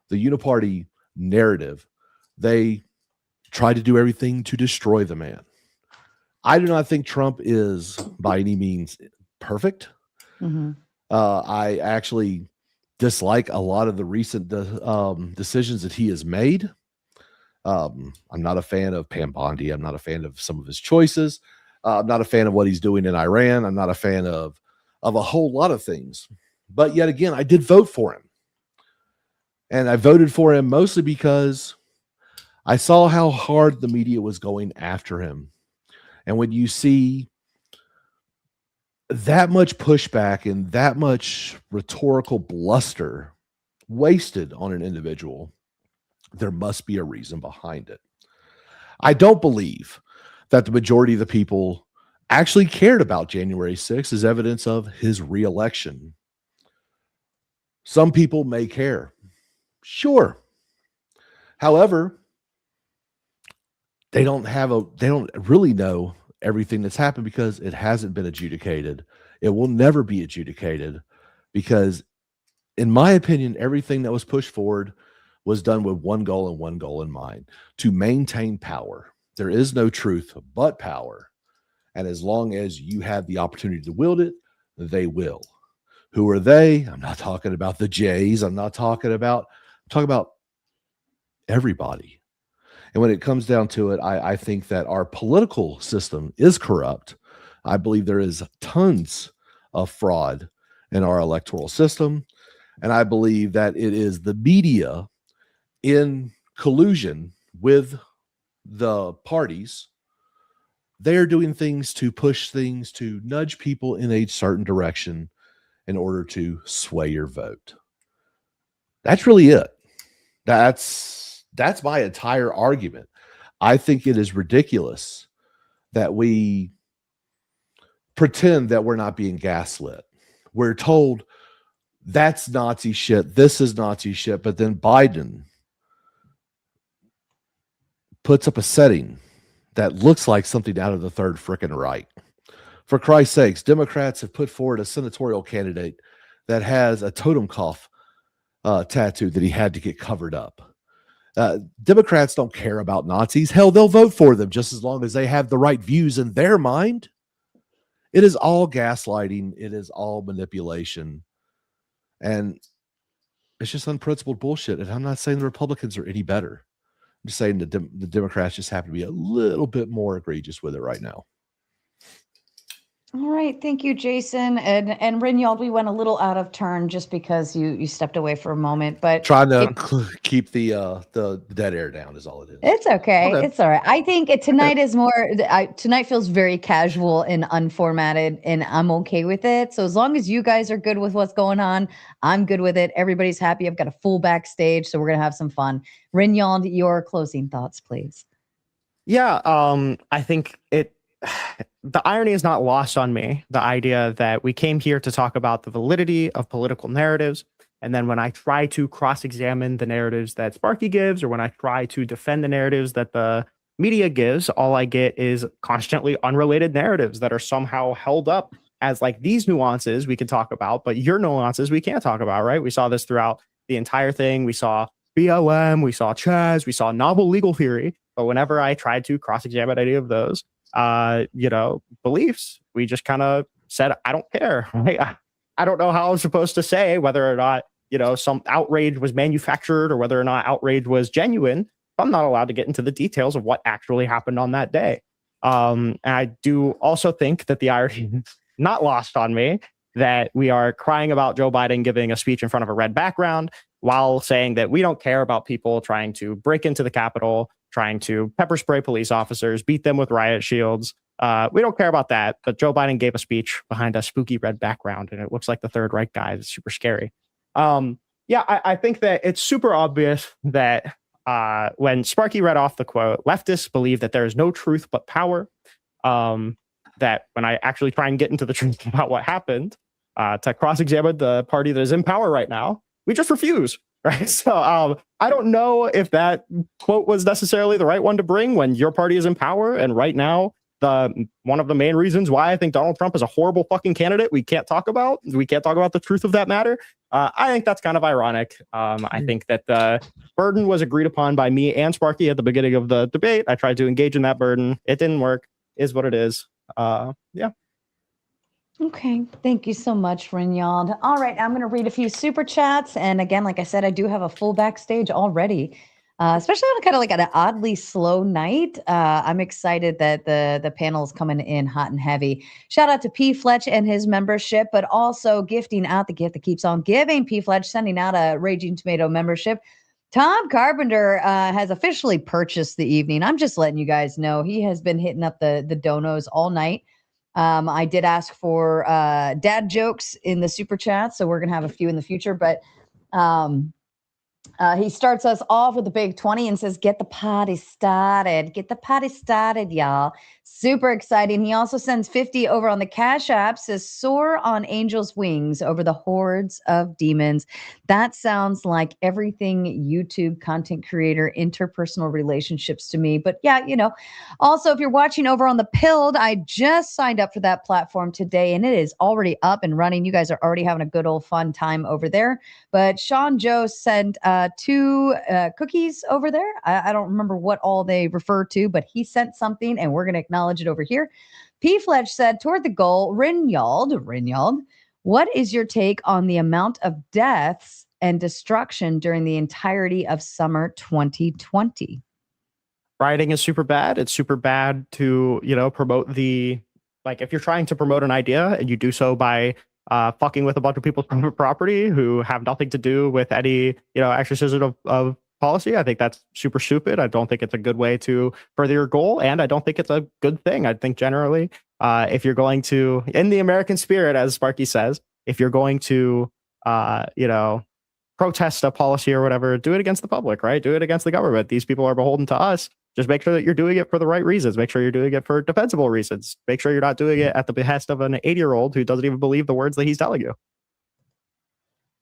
the uniparty narrative, they tried to do everything to destroy the man. I do not think Trump is by any means perfect. Mm-hmm. I actually dislike a lot of the recent decisions that he has made. I'm not a fan of Pam Bondi. I'm not a fan of some of his choices. I'm not a fan of what he's doing in Iran. I'm not a fan of a whole lot of things. But yet again, I did vote for him. And I voted for him mostly because I saw how hard the media was going after him. And when you see that much pushback and that much rhetorical bluster wasted on an individual, there must be a reason behind it. I don't believe that the majority of the people actually cared about January 6th as evidence of his reelection. Some people may care. Sure. However, they don't really know everything that's happened because it hasn't been adjudicated. It will never be adjudicated because, in my opinion, everything that was pushed forward was done with one goal and one goal in mind: to maintain power. There is no truth but power. And as long as you have the opportunity to wield it, they will. Who are they? I'm not talking about the Jays. I'm talking about everybody. And when it comes down to it, I think that our political system is corrupt. I believe there is tons of fraud in our electoral system. And I believe that it is the media in collusion with the parties. They're doing things to push things to nudge people in a certain direction in order to sway your vote. That's really it. That's my entire argument. I think it is ridiculous that we pretend that we're not being gaslit. We're told that's Nazi shit, this is Nazi shit, but then Biden puts up a setting that looks like something out of the third frickin' right. For Christ's sakes, Democrats have put forward a senatorial candidate that has a totem cough tattoo that he had to get covered up. Democrats don't care about Nazis. Hell, they'll vote for them just as long as they have the right views in their mind. It is all gaslighting. It is all manipulation. And it's just unprincipled bullshit. And I'm not saying the Republicans are any better. I'm just saying the Democrats just happen to be a little bit more egregious with it right now. All right, thank you, Jason. And Rinyald, we went a little out of turn just because you stepped away for a moment, but trying to keep the dead air down is all it is. It's okay. It's all right. I think tonight is more. Tonight feels very casual and unformatted, and I'm okay with it. So as long as you guys are good with what's going on, I'm good with it. Everybody's happy. I've got a full backstage, so we're gonna have some fun. Rinyald, your closing thoughts, please. Yeah, I think the irony is not lost on me. The idea that we came here to talk about the validity of political narratives. And then when I try to cross-examine the narratives that Sparky gives, or when I try to defend the narratives that the media gives, all I get is constantly unrelated narratives that are somehow held up as like these nuances we can talk about, but your nuances we can't talk about, right? We saw this throughout the entire thing. We saw BLM, we saw Chaz, we saw novel legal theory. But whenever I tried to cross-examine any of those, beliefs, we just kind of said, I don't care. Right? I don't know how I'm supposed to say whether or not, some outrage was manufactured or whether or not outrage was genuine. I'm not allowed to get into the details of what actually happened on that day. And I do also think that the irony is not lost on me that we are crying about Joe Biden giving a speech in front of a red background while saying that we don't care about people trying to break into the Capitol, trying to pepper spray police officers, beat them with riot shields. We don't care about that. But Joe Biden gave a speech behind a spooky red background, and it looks like the Third Reich guy. It's super scary. I think that it's super obvious that when Sparky read off the quote, leftists believe that there is no truth but power. That when I actually try and get into the truth about what happened, to cross-examine the party that is in power right now, we just refuse. Right. So I don't know if that quote was necessarily the right one to bring when your party is in power. And right now, one of the main reasons why I think Donald Trump is a horrible fucking candidate we can't talk about. We can't talk about the truth of that matter. I think that's kind of ironic. I think that the burden was agreed upon by me and Sparky at the beginning of the debate. I tried to engage in that burden. It didn't work. Is what it is. Yeah. Okay, thank you so much, Rinyald. All right, I'm going to read a few super chats, and again, like I said, I do have a full backstage already. Especially on kind of like an oddly slow night. I'm excited that the panel is coming in hot and heavy. Shout out to P. Fletch and his membership, but also gifting out the gift that keeps on giving. P. Fletch sending out a Raging Tomato membership. Tom Carpenter has officially purchased the evening. I'm just letting you guys know he has been hitting up the donos all night. I did ask for dad jokes in the super chat, so we're gonna have a few in the future. But he starts us off with a big 20 and says, "Get the party started, get the party started, y'all." Super exciting. He also sends 50 over on the Cash App. Says, "Soar on angels' wings over the hordes of demons." That sounds like everything YouTube content creator interpersonal relationships to me. But yeah, also, if you're watching over on the Pilled, I just signed up for that platform today and it is already up and running. You guys are already having a good old fun time over there. But Sean Joe sent 2 cookies over there. I don't remember what all they refer to, but he sent something and we're going to acknowledge it over here. P. Fletch said, "Toward the goal, Rinyald, what is your take on the amount of deaths and destruction during the entirety of summer 2020? Rioting is super bad. It's super bad to, promote if you're trying to promote an idea and you do so by fucking with a bunch of people's private property who have nothing to do with any, exercism of policy. I think that's super stupid. I don't think it's a good way to further your goal. And I don't think it's a good thing. I think generally, if you're going to, in the American spirit, as Sparky says, if you're going to, protest a policy or whatever, do it against the public, right? Do it against the government. These people are beholden to us. Just make sure that you're doing it for the right reasons. Make sure you're doing it for defensible reasons. Make sure you're not doing it at the behest of an 80-year-old who doesn't even believe the words that he's telling you.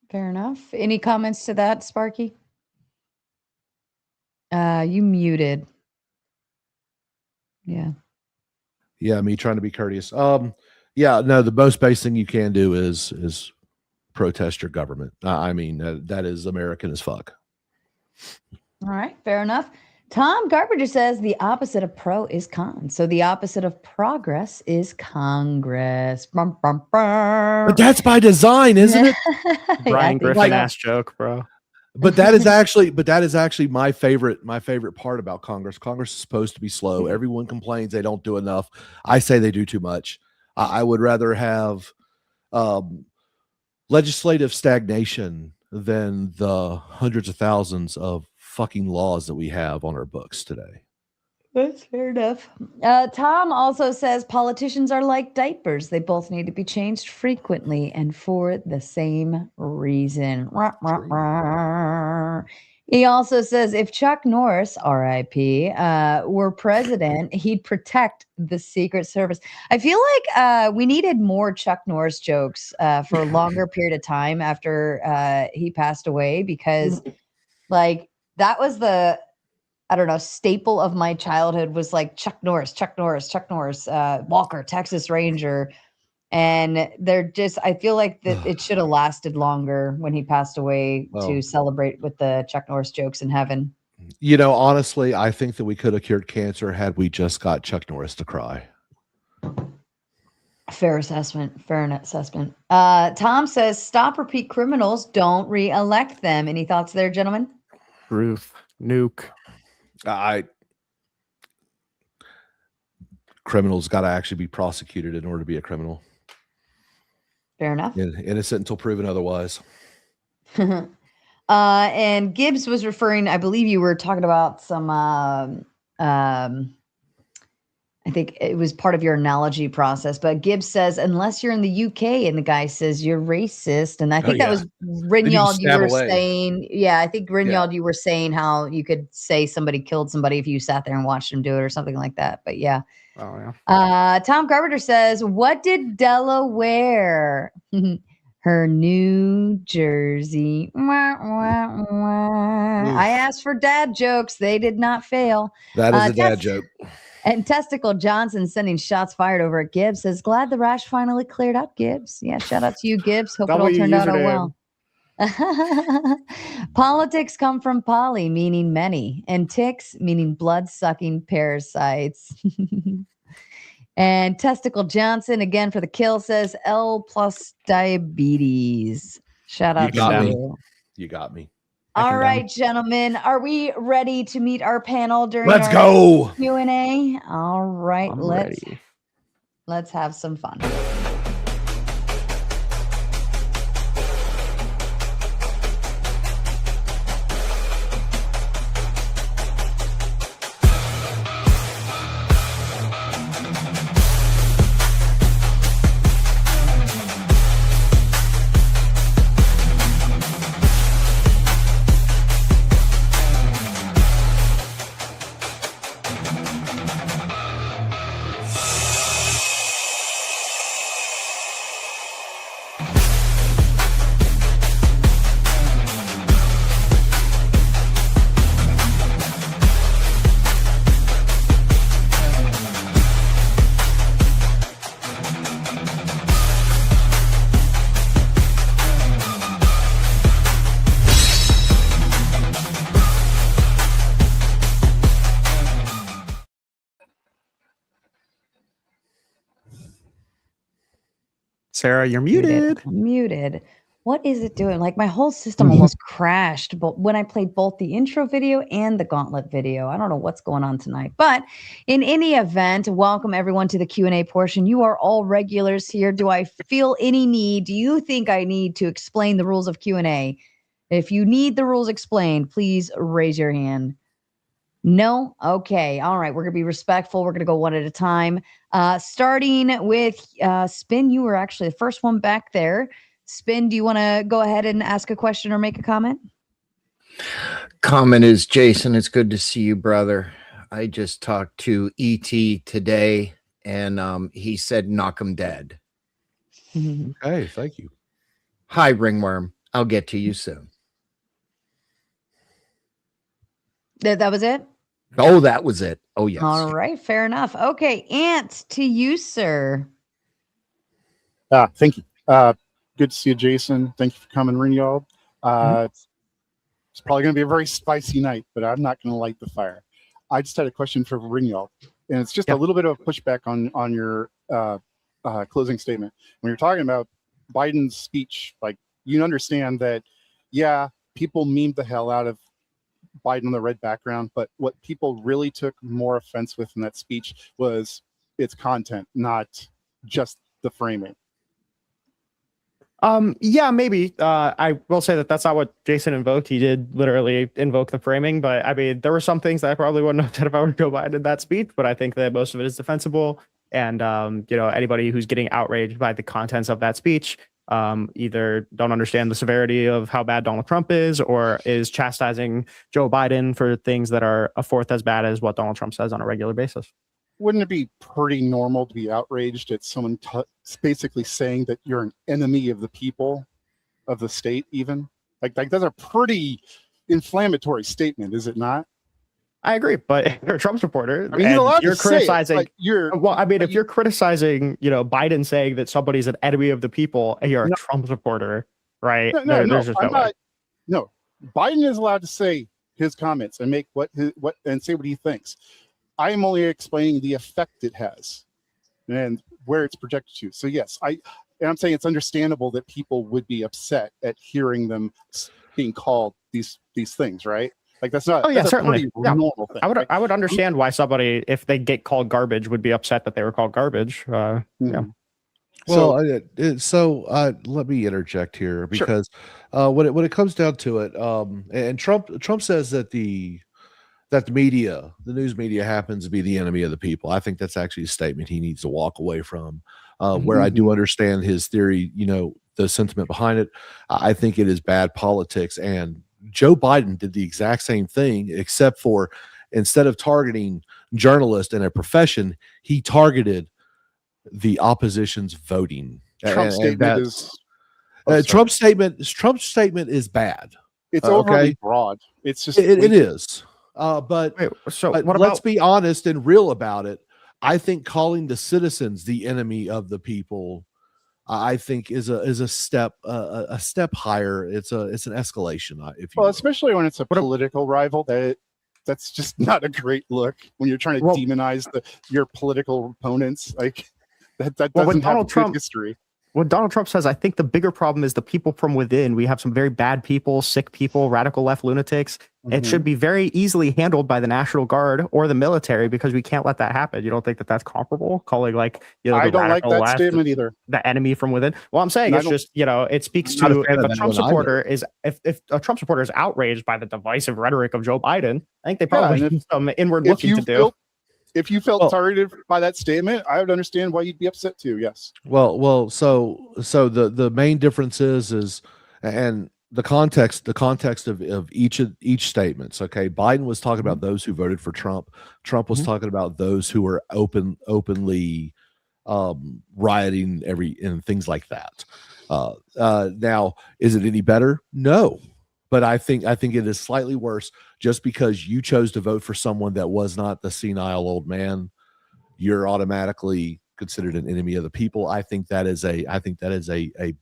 Fair enough. Any comments to that, Sparky? You muted. Yeah. Yeah, me trying to be courteous. Yeah, no, the most base thing you can do is protest your government. I mean, that is American as fuck. All right, fair enough. Tom Carpenter says the opposite of pro is con. So the opposite of progress is Congress. Brum, brum, brum. But that's by design, isn't it? Brian Griffin ass joke, bro. But that is actually my favorite part about Congress. Congress is supposed to be slow. Everyone complains they don't do enough. I say they do too much. I would rather have legislative stagnation than the hundreds of thousands of fucking laws that we have on our books today. That's fair enough. Tom also says politicians are like diapers. They both need to be changed frequently and for the same reason. He also says if Chuck Norris, RIP, were president, he'd protect the Secret Service. I feel like we needed more Chuck Norris jokes for a longer period of time after he passed away, because that was the, I don't know, staple of my childhood was like Chuck Norris, Walker, Texas Ranger. And I feel like that it should have lasted longer when he passed away to celebrate with the Chuck Norris jokes in heaven. Honestly, I think that we could have cured cancer had we just got Chuck Norris to cry. Fair assessment. Tom says, stop repeat criminals, don't re-elect them. Any thoughts there, gentlemen? Ruth, nuke. Criminals got to actually be prosecuted in order to be a criminal. Fair enough. Innocent until proven otherwise. And Gibbs was referring, I believe you were talking about some, I think it was part of your analogy process, but Gibbs says, unless you're in the UK, and the guy says you're racist. And I think that was Rinyald, you were saying, I think Rinyald, you were saying how you could say somebody killed somebody if you sat there and watched them do it or something like that. But yeah. Oh, yeah. Tom Carpenter says, what did Della wear? Her New Jersey. Wah, wah, wah. I asked for dad jokes. They did not fail. That is a dad joke. And Testicle Johnson sending shots fired over at Gibbs says, glad the rash finally cleared up, Gibbs. Yeah, shout out to you, Gibbs. Hope it all turned out well. Politics come from poly, meaning many, and ticks, meaning blood-sucking parasites. And Testicle Johnson, again for the kill, says L plus diabetes. Shout out to you. You got me. All right, gentlemen. Are we ready to meet our panel during Let's our go. Q&A? All right, Ready. let's have some fun. Sarah, you're muted. Muted. What is it doing? Like my whole system almost crashed, but when I played both the intro video and the gauntlet video, I don't know what's going on tonight. But in any event, welcome everyone to the Q&A portion. You are all regulars here. Do I feel any need? Do you think I need to explain the rules of Q&A? If you need the rules explained, please raise your hand. No? Okay. All right. We're going to be respectful. We're going to go one at a time. Starting with Spin, you were actually the first one back there. Spin, do you want to go ahead and ask a question or make a comment? Comment is, Jason, it's good to see you, brother. I just talked to E.T. today, and he said knock him dead. Okay, thank you. Hi, Ringworm. I'll get to you soon. That was it? Oh, that was it. Oh, yes. All right. Fair enough. Okay. Ant, to you, sir. Thank you. Good to see you, Jason. Thank you for coming, Ring y'all. It's probably going to be a very spicy night, but I'm not going to light the fire. I just had a question for Ring y'all, and it's just a little bit of a pushback on your closing statement. When you're talking about Biden's speech, like, you understand that, yeah, people memed the hell out of Biden on the red background, but what people really took more offense with in that speech was its content, not just the framing. Yeah, maybe. I will say that that's not what Jason invoked. He did literally invoke the framing, but I mean, there were some things that I probably wouldn't have said if I were Joe Biden in that speech, but I think that most of it is defensible. And, anybody who's getting outraged by the contents of that speech, either don't understand the severity of how bad Donald Trump is, or is chastising Joe Biden for things that are a fourth as bad as what Donald Trump says on a regular basis. Wouldn't it be pretty normal to be outraged at someone basically saying that you're an enemy of the people of the state? Even like that's a pretty inflammatory statement, is it not? I agree, but if you're a Trump supporter, I mean, you're criticizing. If you're criticizing, Biden saying that somebody's an enemy of the people, and you're a Trump supporter, right? No, Biden is allowed to say his comments and make and say what he thinks. I'm only explaining the effect it has and where it's projected to. So yes, I'm saying it's understandable that people would be upset at hearing them being called these things, right? Like that's not. That's certainly a normal thing. I would understand why somebody, if they get called garbage, would be upset that they were called garbage. Yeah. Well, let me interject here because when it comes down to it, and Trump says that the media, the news media, happens to be the enemy of the people. I think that's actually a statement he needs to walk away from. Where I do understand his theory, the sentiment behind it, I think it is bad politics. And Joe Biden did the exact same thing, except for instead of targeting journalists and a profession, he targeted the opposition's voting. Trump's statement is bad. It's overly broad. It's just it is. But Wait, so but what let's about be honest and real about it. I think calling the citizens the enemy of the people, I think is a step a step higher. It's an escalation, if you Well, will. especially when it's a What a- political rival, that's just not a great look when you're trying to Well- demonize your political opponents. Like that Well, when doesn't have Donald good Trump- history. when Donald Trump says, I think the bigger problem is the people from within. We have some very bad people, sick people, radical left lunatics. It Mhm. should be very easily handled by the National Guard or the military because we can't let that happen. You don't think that that's comparable? Calling like, the I don't like radical that left statement either. the enemy from within. Well, I'm saying And I it's don't- just, it speaks I'm not a to fan if of a that Trump one either. supporter is if a Trump supporter is outraged by the divisive rhetoric of Joe Biden, I think they Yeah, probably and have some inward If looking you to do. felt if you felt Well- targeted by that statement, I would understand why you'd be upset too. Yes. Well, so the main difference is and the context of each statements. Okay, Biden was talking about those who voted for Trump. Trump was Mhm. talking about those who were openly rioting and things like that. Now, is it any better? No, but I think it is slightly worse. Just because you chose to vote for someone that was not the senile old man, you're automatically considered an enemy of the people. I think that is a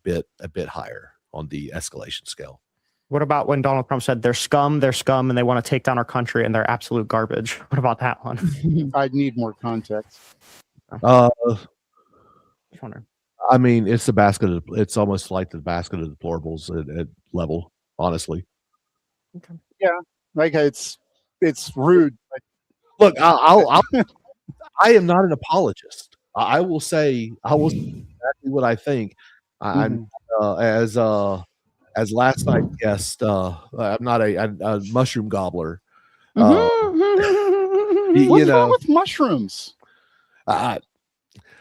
bit higher on the escalation scale. What about when Donald Trump said they're scum, and they want to take down our country and they're absolute garbage? What about that one? I'd need more context. Just wondering. I mean, it's almost like the basket of deplorables at level, honestly. Like it's rude. Like, Look, I am not an apologist. I will say exactly what I think. I'm as last night guest. I'm not a mushroom gobbler. Mhm. what's wrong with mushrooms?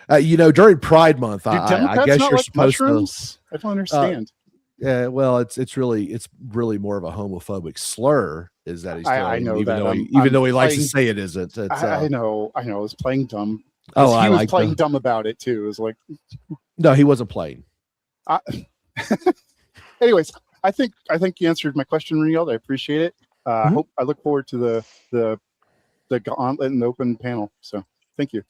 During Pride Month, Do I Democrats guess not you're like supposed mushrooms? I don't understand. Yeah, well, it's really more of a homophobic slur. Is that he's I throwing, know even that. though I'm even though he likes to playing- say it isn't. It's, I know. I was playing dumb. oh, I He was like playing dumb about it too. It was like, no, he wasn't playing. anyways, I think you answered my question, Rinald. I appreciate it. I look forward to the gauntlet and the open panel. So thank you.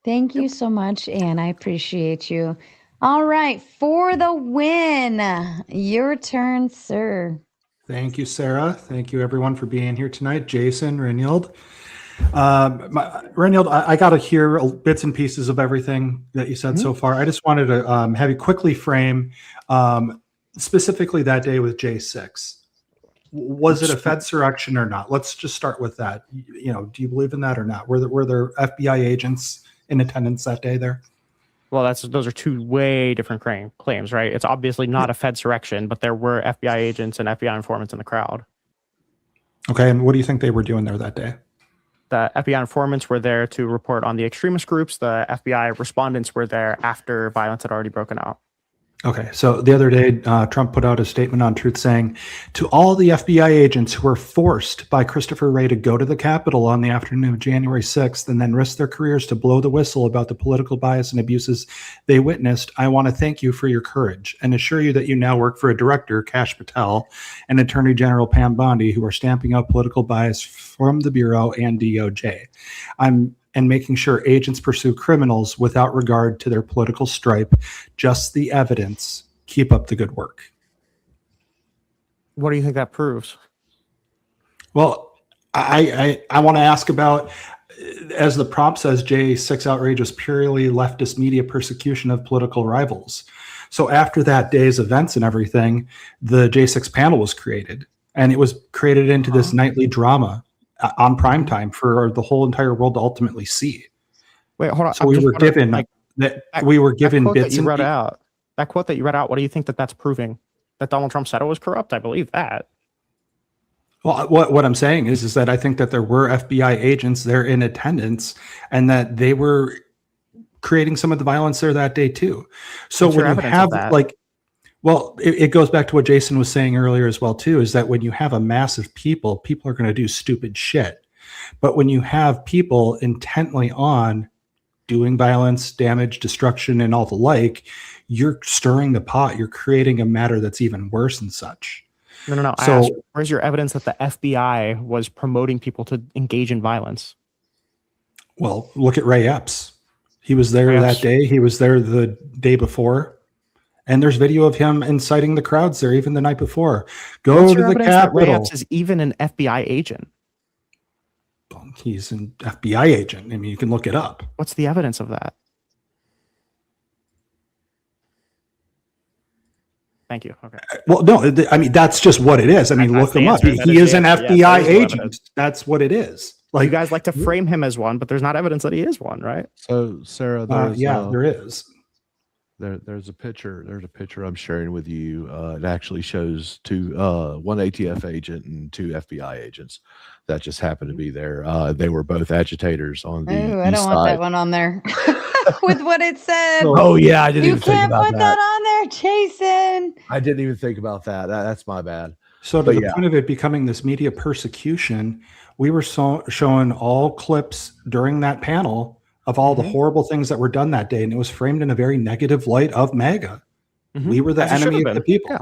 Thank you so much, Anne. I appreciate you. All right, for the win. Your turn, sir. Thank you, Sarah. Thank you, everyone, for being here tonight. Jason, Reynold. Reynold, I got to hear bits and pieces of everything that you said so far. I just wanted to have you quickly frame specifically that day with J6. Was it a Fedsurrection or not? Let's just start with that. Do you believe in that or not? Were there FBI agents in attendance that day there? Well, those are two way different claims, right? It's obviously not a Fedsurrection, but there were FBI agents and FBI informants in the crowd. Okay, and what do you think they were doing there that day? The FBI informants were there to report on the extremist groups. The FBI respondents were there after violence had already broken out. Okay, so the other day, Trump put out a statement on Truth saying, to all the FBI agents who were forced by Christopher Wray to go to the Capitol on the afternoon of January 6th and then risk their careers to blow the whistle about the political bias and abuses they witnessed, I want to thank you for your courage and assure you that you now work for a director, Kash Patel, and Attorney General Pam Bondi, who are stamping out political bias from the Bureau and DOJ. And making sure agents pursue criminals without regard to their political stripe, just the evidence. Keep up the good work. What do you think that proves? Well, I want to ask about, as the prompt says, J6 outrage was purely leftist media persecution of political rivals. So after that day's events and everything, the J6 panel was created, and it was created into this nightly drama on prime time for the whole entire world to ultimately see. Wait, hold on. So we were given bits and out. That quote that you read out. What do you think that's proving? That Donald Trump said it was corrupt? I believe that. Well, what I'm saying is that I think that there were FBI agents there in attendance, and that they were creating some of the violence there that day too. So What's when your you evidence have of that? well, it goes back to what Jason was saying earlier as well too, is that when you have a mass of people are going to do stupid shit. But when you have people intently on doing violence, damage, destruction, and all the like, you're stirring the pot. You're creating a matter that's even worse and such. No. I So- asked, where's your evidence that the FBI was promoting people to engage in violence? Well, look at Ray Epps. He was there Ray that Epps. day. He was there the day before. And there's video of him inciting the crowds there even the night before. Go What's to your the evidence that Ray Capitol. Epps is even an FBI agent? He's an FBI agent. I mean, you can look it up. What's the evidence of that? Thank you. Okay. Well, no, I mean, that's just what it is. I mean, That's look the him up. answer. That He is is the an answer. Yes, FBI that is the agent. evidence. That's what it is. You guys like to frame him as one, but there's not evidence that he is one, right? So, Sarah, there is. there's a picture. There's a picture I'm sharing with you. It actually shows one ATF agent and 2 FBI agents that just happened to be there. They were both agitators on the Oh, I east don't want side. that one on there with what it said. Oh yeah, I didn't You even think can't about put that on there, Jason. I didn't even think about that. That's my bad. So to But the yeah. point of it becoming this media persecution, we were showing all clips during that panel of all the horrible things that were done that day, and it was framed in a very negative light of MAGA. We were the As it should enemy have of the been. people. Yeah.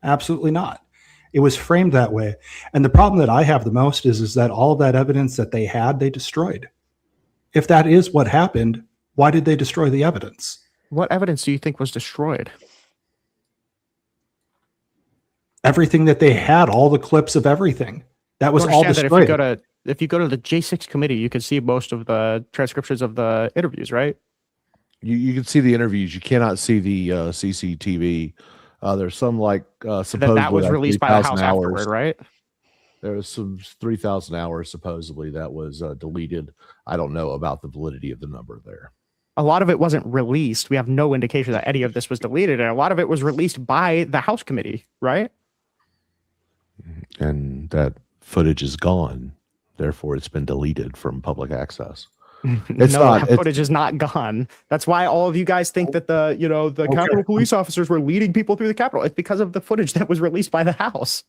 Absolutely not. It was framed that way. And the problem that I have the most is that all of that evidence that they had, they destroyed. If that is what happened, why did they destroy the evidence? What evidence do you think was destroyed? Everything that they had, all the clips of everything. That was You all understand that destroyed. if you go to the J6 committee, you can see most of the transcriptions of the interviews, right? You can see the interviews. You cannot see the CCTV. There's some supposedly That was like released by the 3,000 House afterward, right? There was some 3,000 hours supposedly that was deleted. I don't know about the validity of the number there. A lot of it wasn't released. We have no indication that any of this was deleted, and a lot of it was released by the House committee, right? And that footage is gone. Therefore, it's been deleted from public access. It's No, not. that It's, footage is not gone. That's why all of you guys think that the Capitol police officers were leading people through the Capitol. It's because of the footage that was released by the House.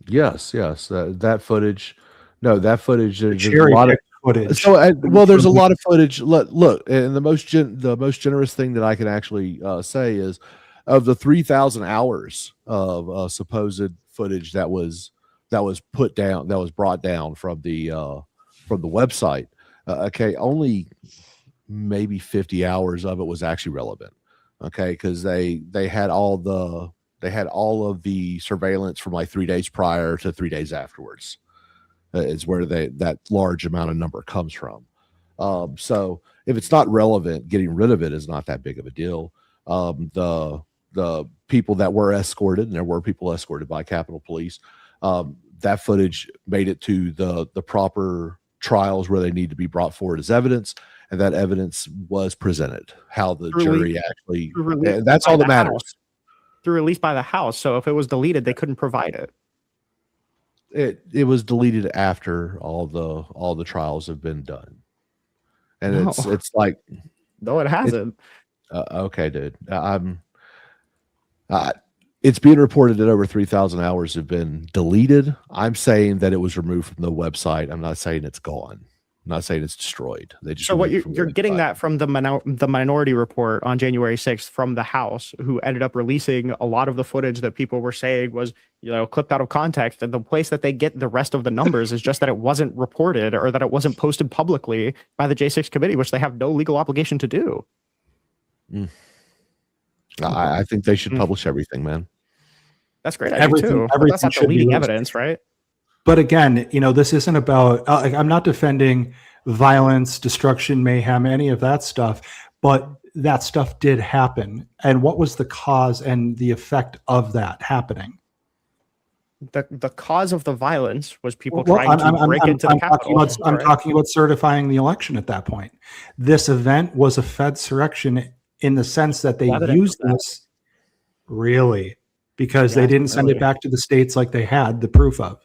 yes. That footage. No, that footage. There's a Cherry lot of footage. So, there's a lot of footage. Look, and the most generous thing that I can actually say is, of the 3,000 hours of supposed footage that was put down, that was brought down from the website. Okay, only maybe 50 hours of it was actually relevant. Okay, because they had all of the surveillance from like 3 days prior to 3 days afterwards. Is where that large amount of number comes from. So if it's not relevant, getting rid of it is not that big of a deal. The people that were escorted, and there were people escorted by Capitol Police, that footage made it to the proper trials where they need to be brought forward as evidence, and that evidence was presented. How the jury actually, and that's all that matters. Through released by the House. So if it was deleted, they couldn't provide it. It was deleted after all the trials have been done, and No. it's like, No, it hasn't. okay, dude. It's being reported that over 3,000 hours have been deleted. I'm saying that it was removed from the website. I'm not saying it's gone. I'm not saying it's destroyed. They just So what removed it from you're the getting website. that from the Minority Report on January 6th from the House, who ended up releasing a lot of the footage that people were saying was, clipped out of context. And the place that they get the rest of the numbers is just that it wasn't reported or that it wasn't posted publicly by the J6 committee, which they have no legal obligation to do. I think they should publish everything, man. That's great. I do too. But that's not the leading evidence, right? But again, this isn't about, I'm not defending violence, destruction, mayhem, any of that stuff, but that stuff did happen. And what was the cause and the effect of that happening? The cause of the violence was people trying to break into the Capitol. I'm talking about certifying the election at that point. This event was a Fed insurrection in the sense that they used this really because they didn't send it back to the states like they had the proof of.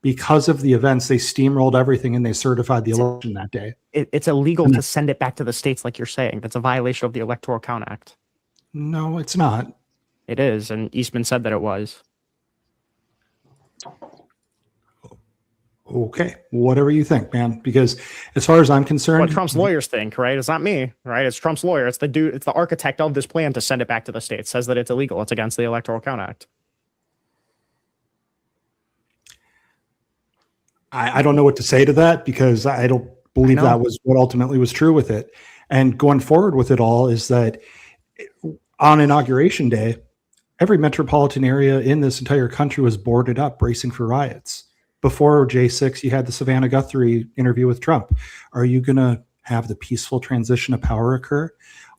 Because of the events, they steamrolled everything and they certified the election that day. It's illegal to send it back to the states like you're saying. That's a violation of the Electoral Count Act. No, it's not. It is, and Eastman said that it was. Okay, whatever you think, man. Because as far as I'm concerned, What Trump's lawyers think, right? It's not me, right? It's Trump's lawyer. It's the dude. It's the architect of this plan to send it back to the states. Says that it's illegal. It's against the Electoral Count Act. I don't know what to say to that because I don't believe that was what ultimately was true with it. And going forward with it all is that on Inauguration Day, every metropolitan area in this entire country was boarded up, bracing for riots. Before J6, you had the Savannah Guthrie interview with Trump. Are you going to have the peaceful transition of power occur?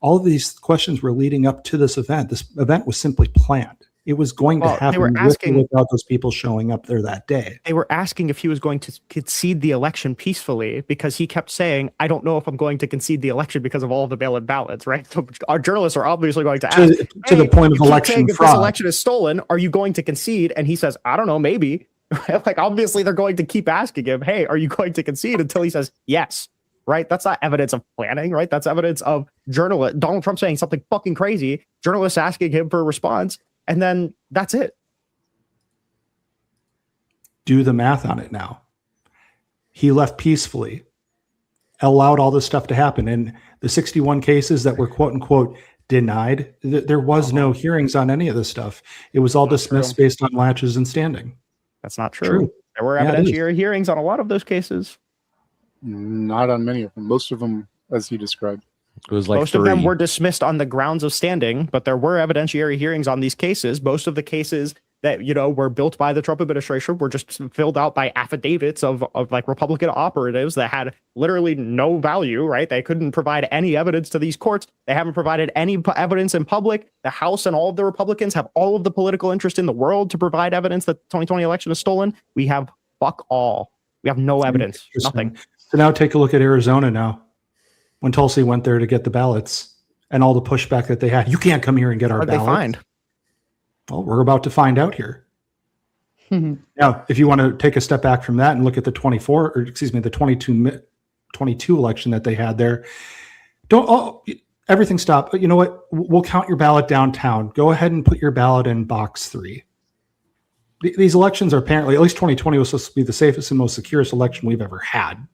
All of these questions were leading up to this event. This event was simply planned. It was going to happen with or without those people showing up there that day. They were asking if he was going to concede the election peacefully because he kept saying, I don't know if I'm going to concede the election because of all of the mail-in ballots, right? So our journalists are obviously going to ask, to the point of election if fraud. this election is stolen, are you going to concede? And he says, I don't know, maybe. Like, obviously, they're going to keep asking him, hey, are you going to concede until he says yes, right? That's not evidence of planning, right? That's evidence of Donald Trump saying something fucking crazy, journalists asking him for a response. And then that's it. Do the math on it now. He left peacefully, allowed all this stuff to happen. And the 61 cases that were quote unquote denied, there was no hearings on any of this stuff. It was all dismissed based on latches and standing. That's not true. There were evidentiary hearings on a lot of those cases. Not on many of them. Most of them, as you described. It was like most of them were dismissed on the grounds of standing, but there were evidentiary hearings on these cases. Most of the cases that, you know, were built by the Trump administration were just filled out by affidavits of like Republican operatives that had literally no value, right? They couldn't provide any evidence to these courts. They haven't provided any evidence in public. The House and all of the Republicans have all of the political interest in the world to provide evidence that the 2020 election is stolen. We have fuck all. We have no evidence, nothing. So now take a look at Arizona now. When Tulsi went there to get the ballots and all the pushback that they had. You can't come here and get our ballots. What did they find? Well, we're about to find out here. Now, if you want to take a step back from that and look at the 22 election that they had there, everything stop. But you know what? We'll count your ballot downtown. Go ahead and put your ballot in box 3. These elections are apparently, at least 2020 was supposed to be the safest and most securest election we've ever had.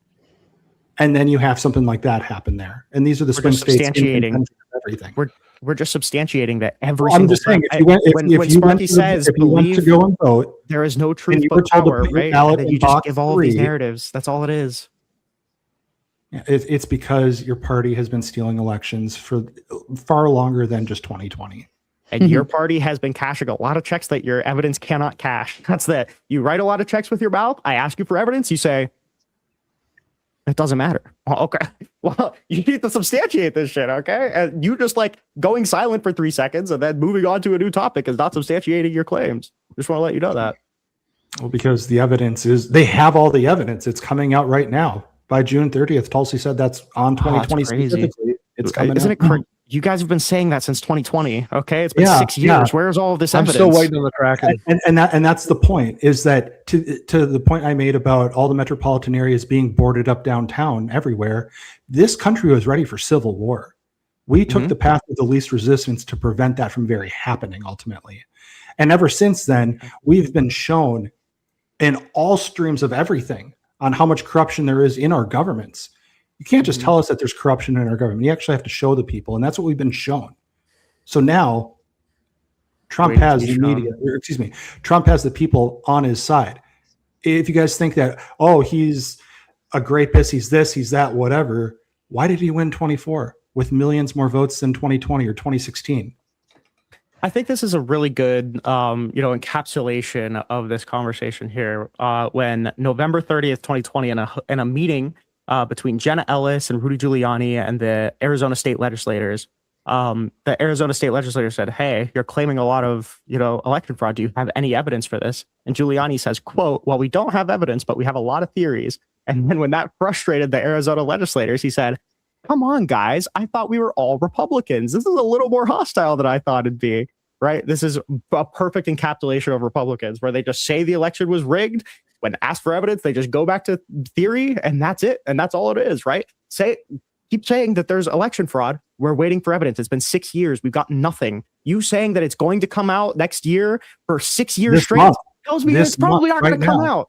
And then you have something like that happen there. And these are the swing states substantiating everything. We're just substantiating that every I'm just saying, if you went, if you went to go and vote, there is no truth but power, right? And you just give all of these narratives. That's all it is. It's because your party has been stealing elections for far longer than just 2020. And your party has been cashing a lot of checks that your evidence cannot cash. That's that. You write a lot of checks with your mouth. I ask you for evidence. You say, it doesn't matter. Well, okay. Well, you need to substantiate this shit, okay? And you just like going silent for 3 seconds and then moving on to a new topic is not substantiating your claims. Just want to let you know that. Well, because the evidence is, they have all the evidence. It's coming out right now. By June 30th, Tulsi said that's on 2020 specifically. It's coming Isn't out. it crazy? You guys have been saying that since 2020, okay? It's been 6 years. Where's all of this evidence? I'm still waiting on the Kraken. And that's the point, is that to the point I made about all the metropolitan areas being boarded up downtown everywhere, this country was ready for civil war. We took the path of the least resistance to prevent that from very happening ultimately. And ever since then, we've been shown in all streams of everything on how much corruption there is in our governments. You can't just tell us that there's corruption in our government. You actually have to show the people, and that's what we've been shown. So now Trump has the media, Trump has the people on his side. If you guys think that, oh, he's a great piss, he's this, he's that, whatever, why did he win 24 with millions more votes than 2020 or 2016? I think this is a really good, encapsulation of this conversation here. When November 30th, 2020, in a meeting between Jenna Ellis and Rudy Giuliani and the Arizona state legislators, the Arizona state legislator said, "Hey, you're claiming a lot of, election fraud. Do you have any evidence for this?" And Giuliani says, quote, "Well, we don't have evidence, but we have a lot of theories." And then when that frustrated the Arizona legislators, he said, "Come on, guys. I thought we were all Republicans. This is a little more hostile than I thought it'd be." Right? This is a perfect encapsulation of Republicans, where they just say the election was rigged. When asked for evidence, they just go back to theory, and that's it. And that's all it is, right? Keep saying that there's election fraud. We're waiting for evidence. It's been 6 years. We've got nothing. You saying that it's going to come out next year for 6 years straight tells me it's probably not going to come out.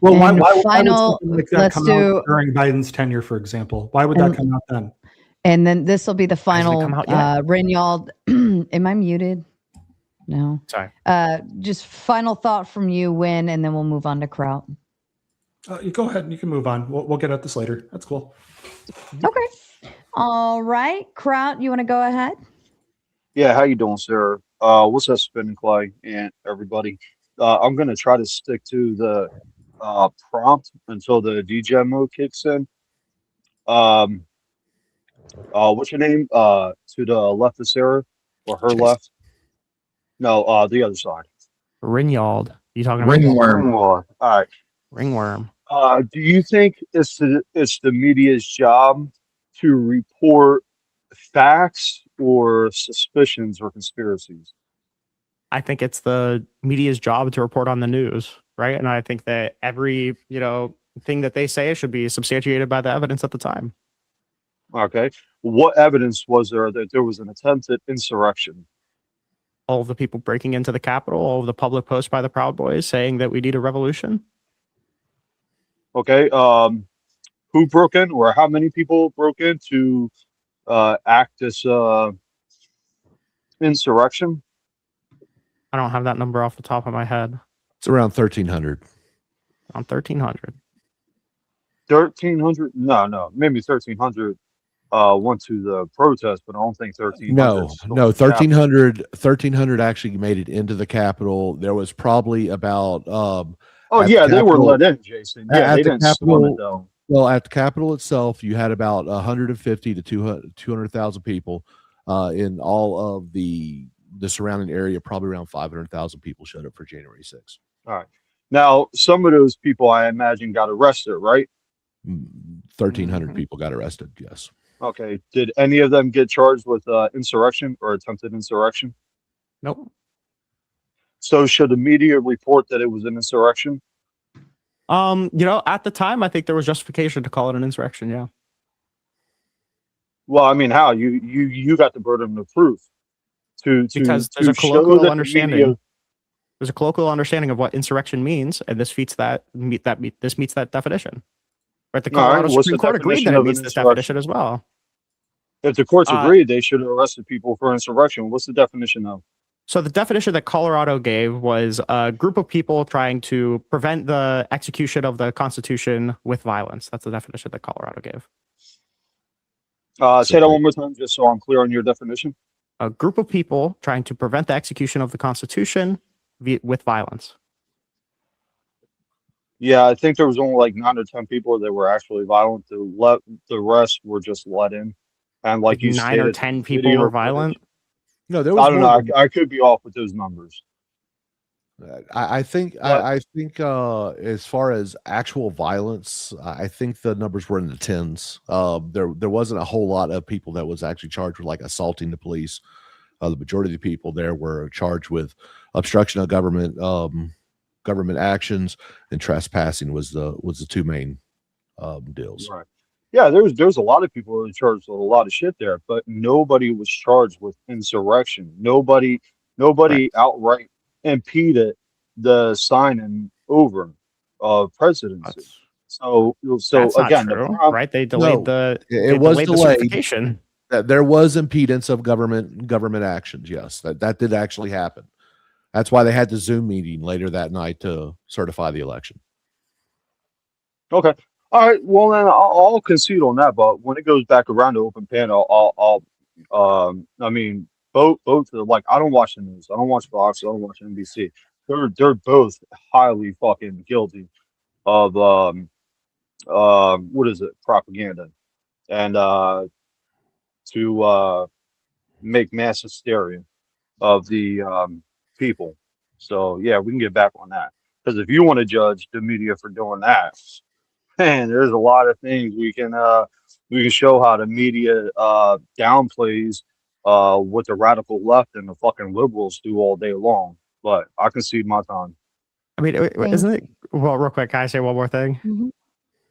Well, why would something like that come out during Biden's tenure, for example? Why would that come out then? And then this will be the final. Rinald, am I muted? No. Sorry. Just final thought from you, Win, and then we'll move on to Kraut. You go ahead and you can move on. We'll get at this later. That's cool. Okay. All right. Kraut, you want to go ahead? Yeah, how you doing, sir? What's up, Spinning Clay and everybody? I'm gonna try to stick to the prompt until the DJ mode kicks in. Um, what's your name? To the left of Sarah or her Jason. left? No, the other side. Ringwald. You talking about Ringworm. Ringworm. All right. ringworm? Do you think it's the media's job to report facts or suspicions or conspiracies? I think it's the media's job to report on the news, right? And I think that every, thing that they say should be substantiated by the evidence at the time. Okay. What evidence was there that there was an attempted insurrection? All of the people breaking into the Capitol, all of the public posts by the Proud Boys saying that we need a revolution. Okay. Who broke in, or how many people broke in to act this insurrection? I don't have that number off the top of my head. It's around 1,300. On 1,300. 1,300? No, maybe 1,300 went to the protest, but I don't think 1,300. No, 1,300 actually made it into the Capitol. There was probably about Oh at yeah, the they were Capitol- let in, Jason. Yeah, at they the didn't storm it Capitol- though. well, at the Capitol itself, you had about 150 to 200,000 people. In all of the surrounding area, probably around 500,000 people showed up for January 6th. All right. Now, some of those people, I imagine, got arrested, right? 1,300 people got arrested. Yes. Okay. Did any of them get charged with insurrection or attempted insurrection? Nope. So should the media report that it was an insurrection? At the time, I think there was justification to call it an insurrection. Yeah. Well, I mean, how you got the burden of proof Because to there's a show colloquial that the understanding. media- There's a colloquial understanding of what insurrection means, and this meets that definition. Right? The All right, Colorado what's Supreme the Court agreed definition that it of an meets this definition insurrection? as well. If the courts Uh, agreed, they should have arrested people for insurrection. What's the definition of? So the definition that Colorado gave was a group of people trying to prevent the execution of the Constitution with violence. That's the definition that Colorado gave. Say that one more time, just so I'm clear on your definition. A group of people trying to prevent the execution of the Constitution with violence. Yeah, I think there was only like 9 or 10 people that were actually violent. The rest were just let in, and like you 9 stated, or 10 people video were footage- violent. No, there was. I don't more know. I could be off with those numbers. I think as far as actual violence, I think the numbers were in the tens. There wasn't a whole lot of people that was actually charged with like assaulting the police. The majority of the people there were charged with obstruction of government actions, and trespassing was the two main deals. Right. Yeah, there's a lot of people who were charged with a lot of shit there, but nobody was charged with insurrection. Nobody outright impeded the signing over of presidency. So That's not again, true, the problem, right? They delayed it was the delayed. certification. That there was impedance of government actions. Yes, that did actually happen. That's why they had the Zoom meeting later that night to certify the election. okay. All right, well then I'll concede on that, but when it goes back around to open panel, I mean, both like I don't watch the news, I don't watch Fox, I don't watch NBC. They're both highly fucking guilty of what is it, propaganda, and to make mass hysteria of the people. So yeah, we can get back on that, because if you want to judge the media for doing that, man, there's a lot of things we can show how the media downplays what the radical left and the fucking liberals do all day long. But I concede my time. I mean, isn't it? Well, real quick, can I say one more thing? Mhm.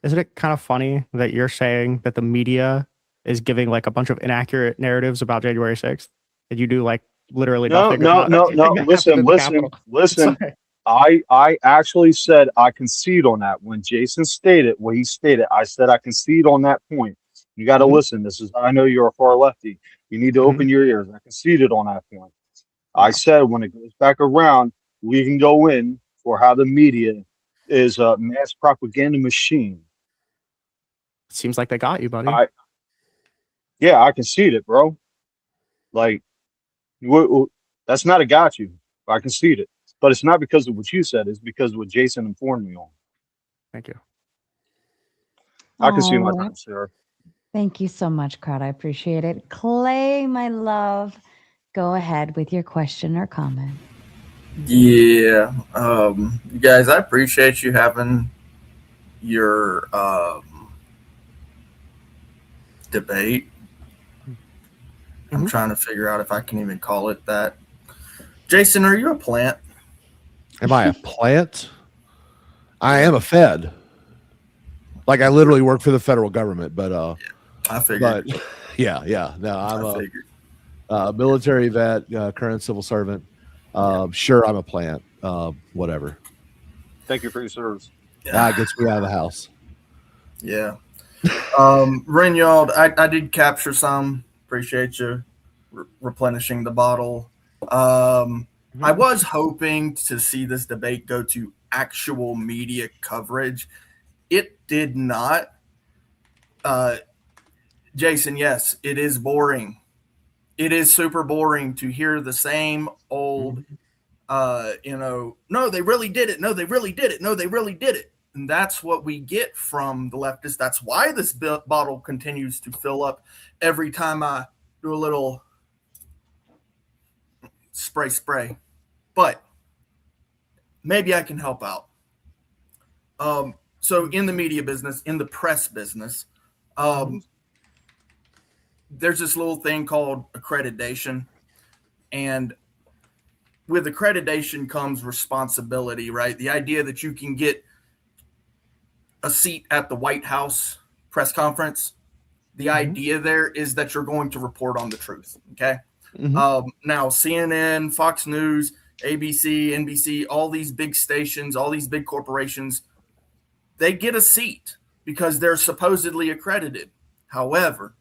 Isn't it kind of funny that you're saying that the media is giving like a bunch of inaccurate narratives about January 6th? And you do like literally No. nothing about anything that happened Listen, in the Capitol. listen. Sorry. I actually said I concede on that. When Jason stated what he stated, I said I concede on that point. You got to Mhm. listen. I know you're a far lefty. You need to Mhm. open your ears. I conceded on that point. I said when it goes back around, we can go in for how the media is a mass propaganda machine. Seems like they got you, buddy. Yeah, I concede it, bro. Like, that's not a got you. I concede it. But it's not because of what you said. It's because of what Jason informed me on. Thank you. I can see my Oh, time, sir. thank you so much, crowd. I appreciate it. Clay, my love, go ahead with your question or comment. Yeah. You guys, I appreciate you having your debate. I'm trying to figure out if I can even call it that. Jason, are you a plant? Am I a plant? I am a Fed. Like I literally work for the federal government, but I figured. but yeah. No, I'm I figured. a military vet, current civil servant. Sure, I'm a plant. Whatever. Thank you for your service. That gets me out of the house. Yeah. Reynald, I did capture some. Appreciate you replenishing the bottle. I was hoping to see this debate go to actual media coverage. It did not. Jason, yes, it is boring. It is super boring to hear the same old, no, they really did it. No, they really did it. No, they really did it. And that's what we get from the leftists. That's why this bottle continues to fill up every time I do a little spray. But maybe I can help out. So in the media business, in the press business, there's this little thing called accreditation. And with accreditation comes responsibility, right? The idea that you can get a seat at the White House press conference. The idea there is that you're going to report on the truth. Okay. Now CNN, Fox News, ABC, NBC, all these big stations, all these big corporations, they get a seat because they're supposedly accredited. However,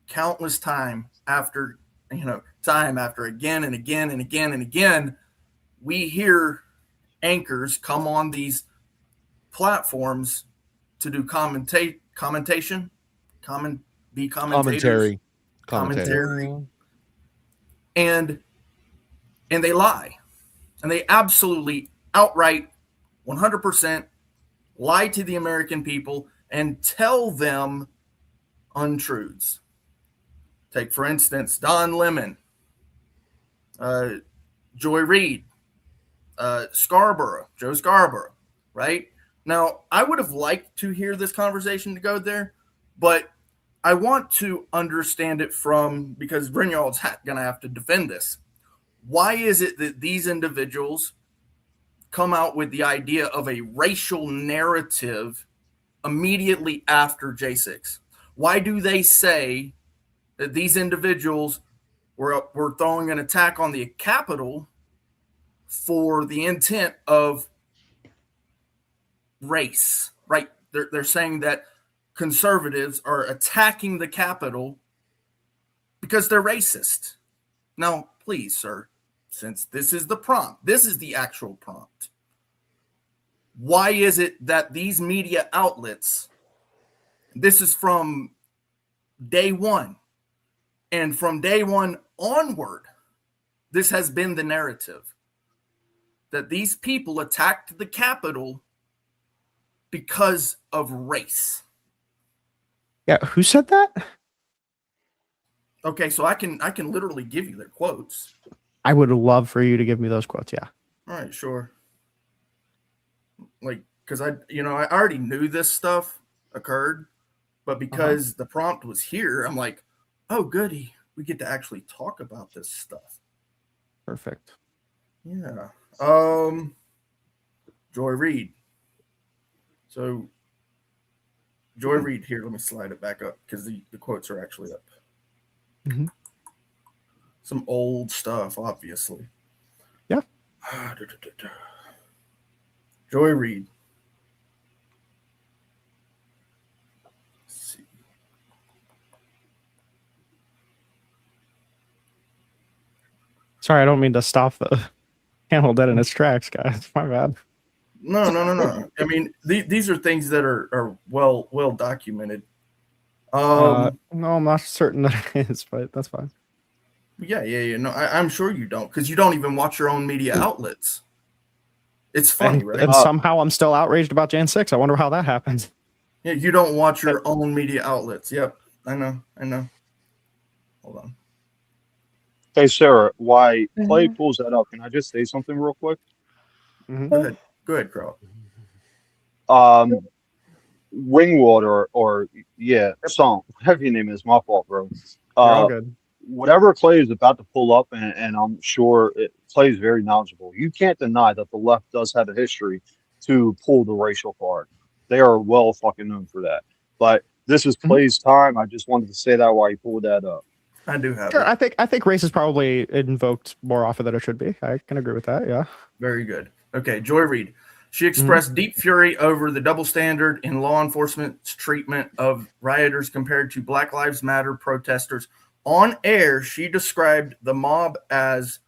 countless time after again and again and again and again, we hear anchors come on these platforms to do commentary, and they lie, and they absolutely outright 100% lie to the American people and tell them untruths. Take, for instance, Don Lemon, Joy Reid, Joe Scarborough, right? Now, I would have liked to hear this conversation to go there, but I want to understand it because Brynjolf's going to have to defend this. Why is it that these individuals come out with the idea of a racial narrative immediately after J6? Why do they say that these individuals were throwing an attack on the Capitol for the intent of race, right? They're saying that conservatives are attacking the Capitol because they're racist. Now, please, sir, since this is the prompt, this is the actual prompt. Why is it that these media outlets, this is from day one, and from day one onward, this has been the narrative that these people attacked the Capitol because of race. Yeah, who said that? Okay, so I can literally give you their quotes. I would love for you to give me those quotes. Yeah. All right, sure. Like, because I already knew this stuff occurred, but because the prompt was here, I'm like, oh, goody, we get to actually talk about this stuff. Perfect. Yeah. Joy Reid. So, Joy Reid here. Let me slide it back up because the quotes are actually up. Some old stuff, obviously. Yeah. Joy Reid. Let's see. Sorry, I don't mean to stop the camel dead in its tracks, guys. My bad. No. I mean, these are things that are well documented. No, I'm not certain that it is, but that's fine. Yeah. No, I'm sure you don't, because you don't even watch your own media outlets. It's funny, right? And somehow I'm still outraged about Jan 6. I wonder how that happens. Yeah, you don't watch your own media outlets. Yep, I know. Hold on. Hey, Sarah, why Clay pulls that up, can I just say something real quick? Go ahead, Carl. Ringwood or Song, whatever your name is, my fault, bro. You're all good. Whatever Clay is about to pull up, and I'm sure Clay is very knowledgeable. You can't deny that the left does have a history to pull the racial card. They are well fucking known for that. But this is Clay's time. I just wanted to say that while he pulled that up. I do have Sure, it. I think race is probably invoked more often than it should be. I can agree with that. Yeah. Very good. Okay, Joy Reid. She expressed deep fury over the double standard in law enforcement's treatment of rioters compared to Black Lives Matter protesters. On air, she described the mob as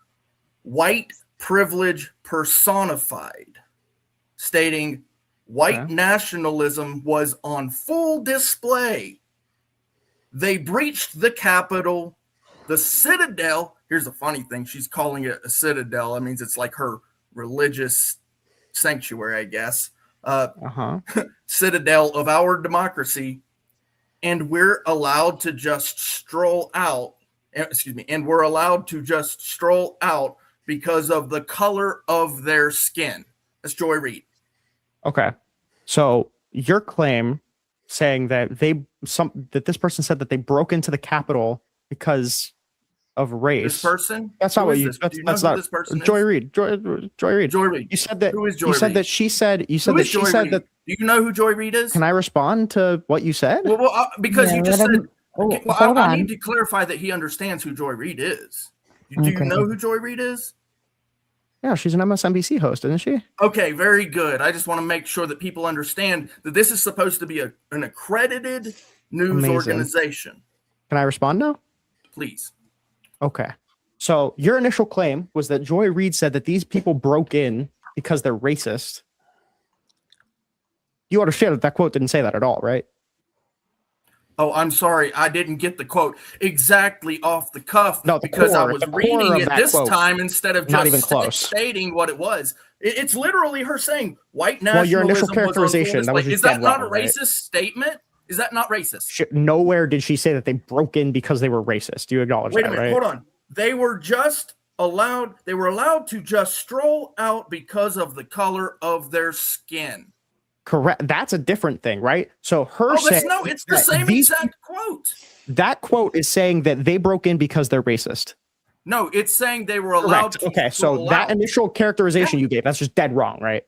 white privilege personified, stating white nationalism was on full display. They breached the Capitol, the Citadel. Here's the funny thing. She's calling it a citadel. That means it's like her religious sanctuary, I guess. Citadel of our democracy. And we're allowed to just stroll out. And we're allowed to just stroll out because of the color of their skin. That's Joy Reid. Okay. So your claim saying that that this person said that they broke into the Capitol because of race. This person? That's not what you. Do you know That's who not this person Joy is? Reid. Joy Reid. Joy Reid. You said that. Who is Joy You said Reid? that she said. You said Who that is she Joy said Reid? that. Do you know who Joy Reid is? Can I respond to what you said? Well, because you just said. Hold I on. need to clarify that he understands who Joy Reid is. Do you know who Joy Reid is? Yeah, she's an MSNBC host, isn't she? Okay, very good. I just want to make sure that people understand that this is supposed to be an accredited news organization. Can I respond now? Please. Okay. So your initial claim was that Joy Reid said that these people broke in because they're racist. You understand that quote didn't say that at all, right? Oh, I'm sorry. I didn't get the quote exactly off the cuff because I was the core reading of it that this quote, time instead of not even just close. stating what it was. It's literally her saying white Well, nationalism your initial was on full characterization, that was display. just Is that dead not wrong, a right? racist statement? Is that not racist? Nowhere did she say that they broke in because they were racist. Do you acknowledge Wait a that, minute, right? hold on. They were allowed to just stroll out because of the color of their skin. Correct. That's a different thing, right? So her saying it's the same exact quote. That quote is saying that they broke in because they're racist. No, it's saying they were allowed to. Okay, so that initial characterization you gave, that's just dead wrong, right?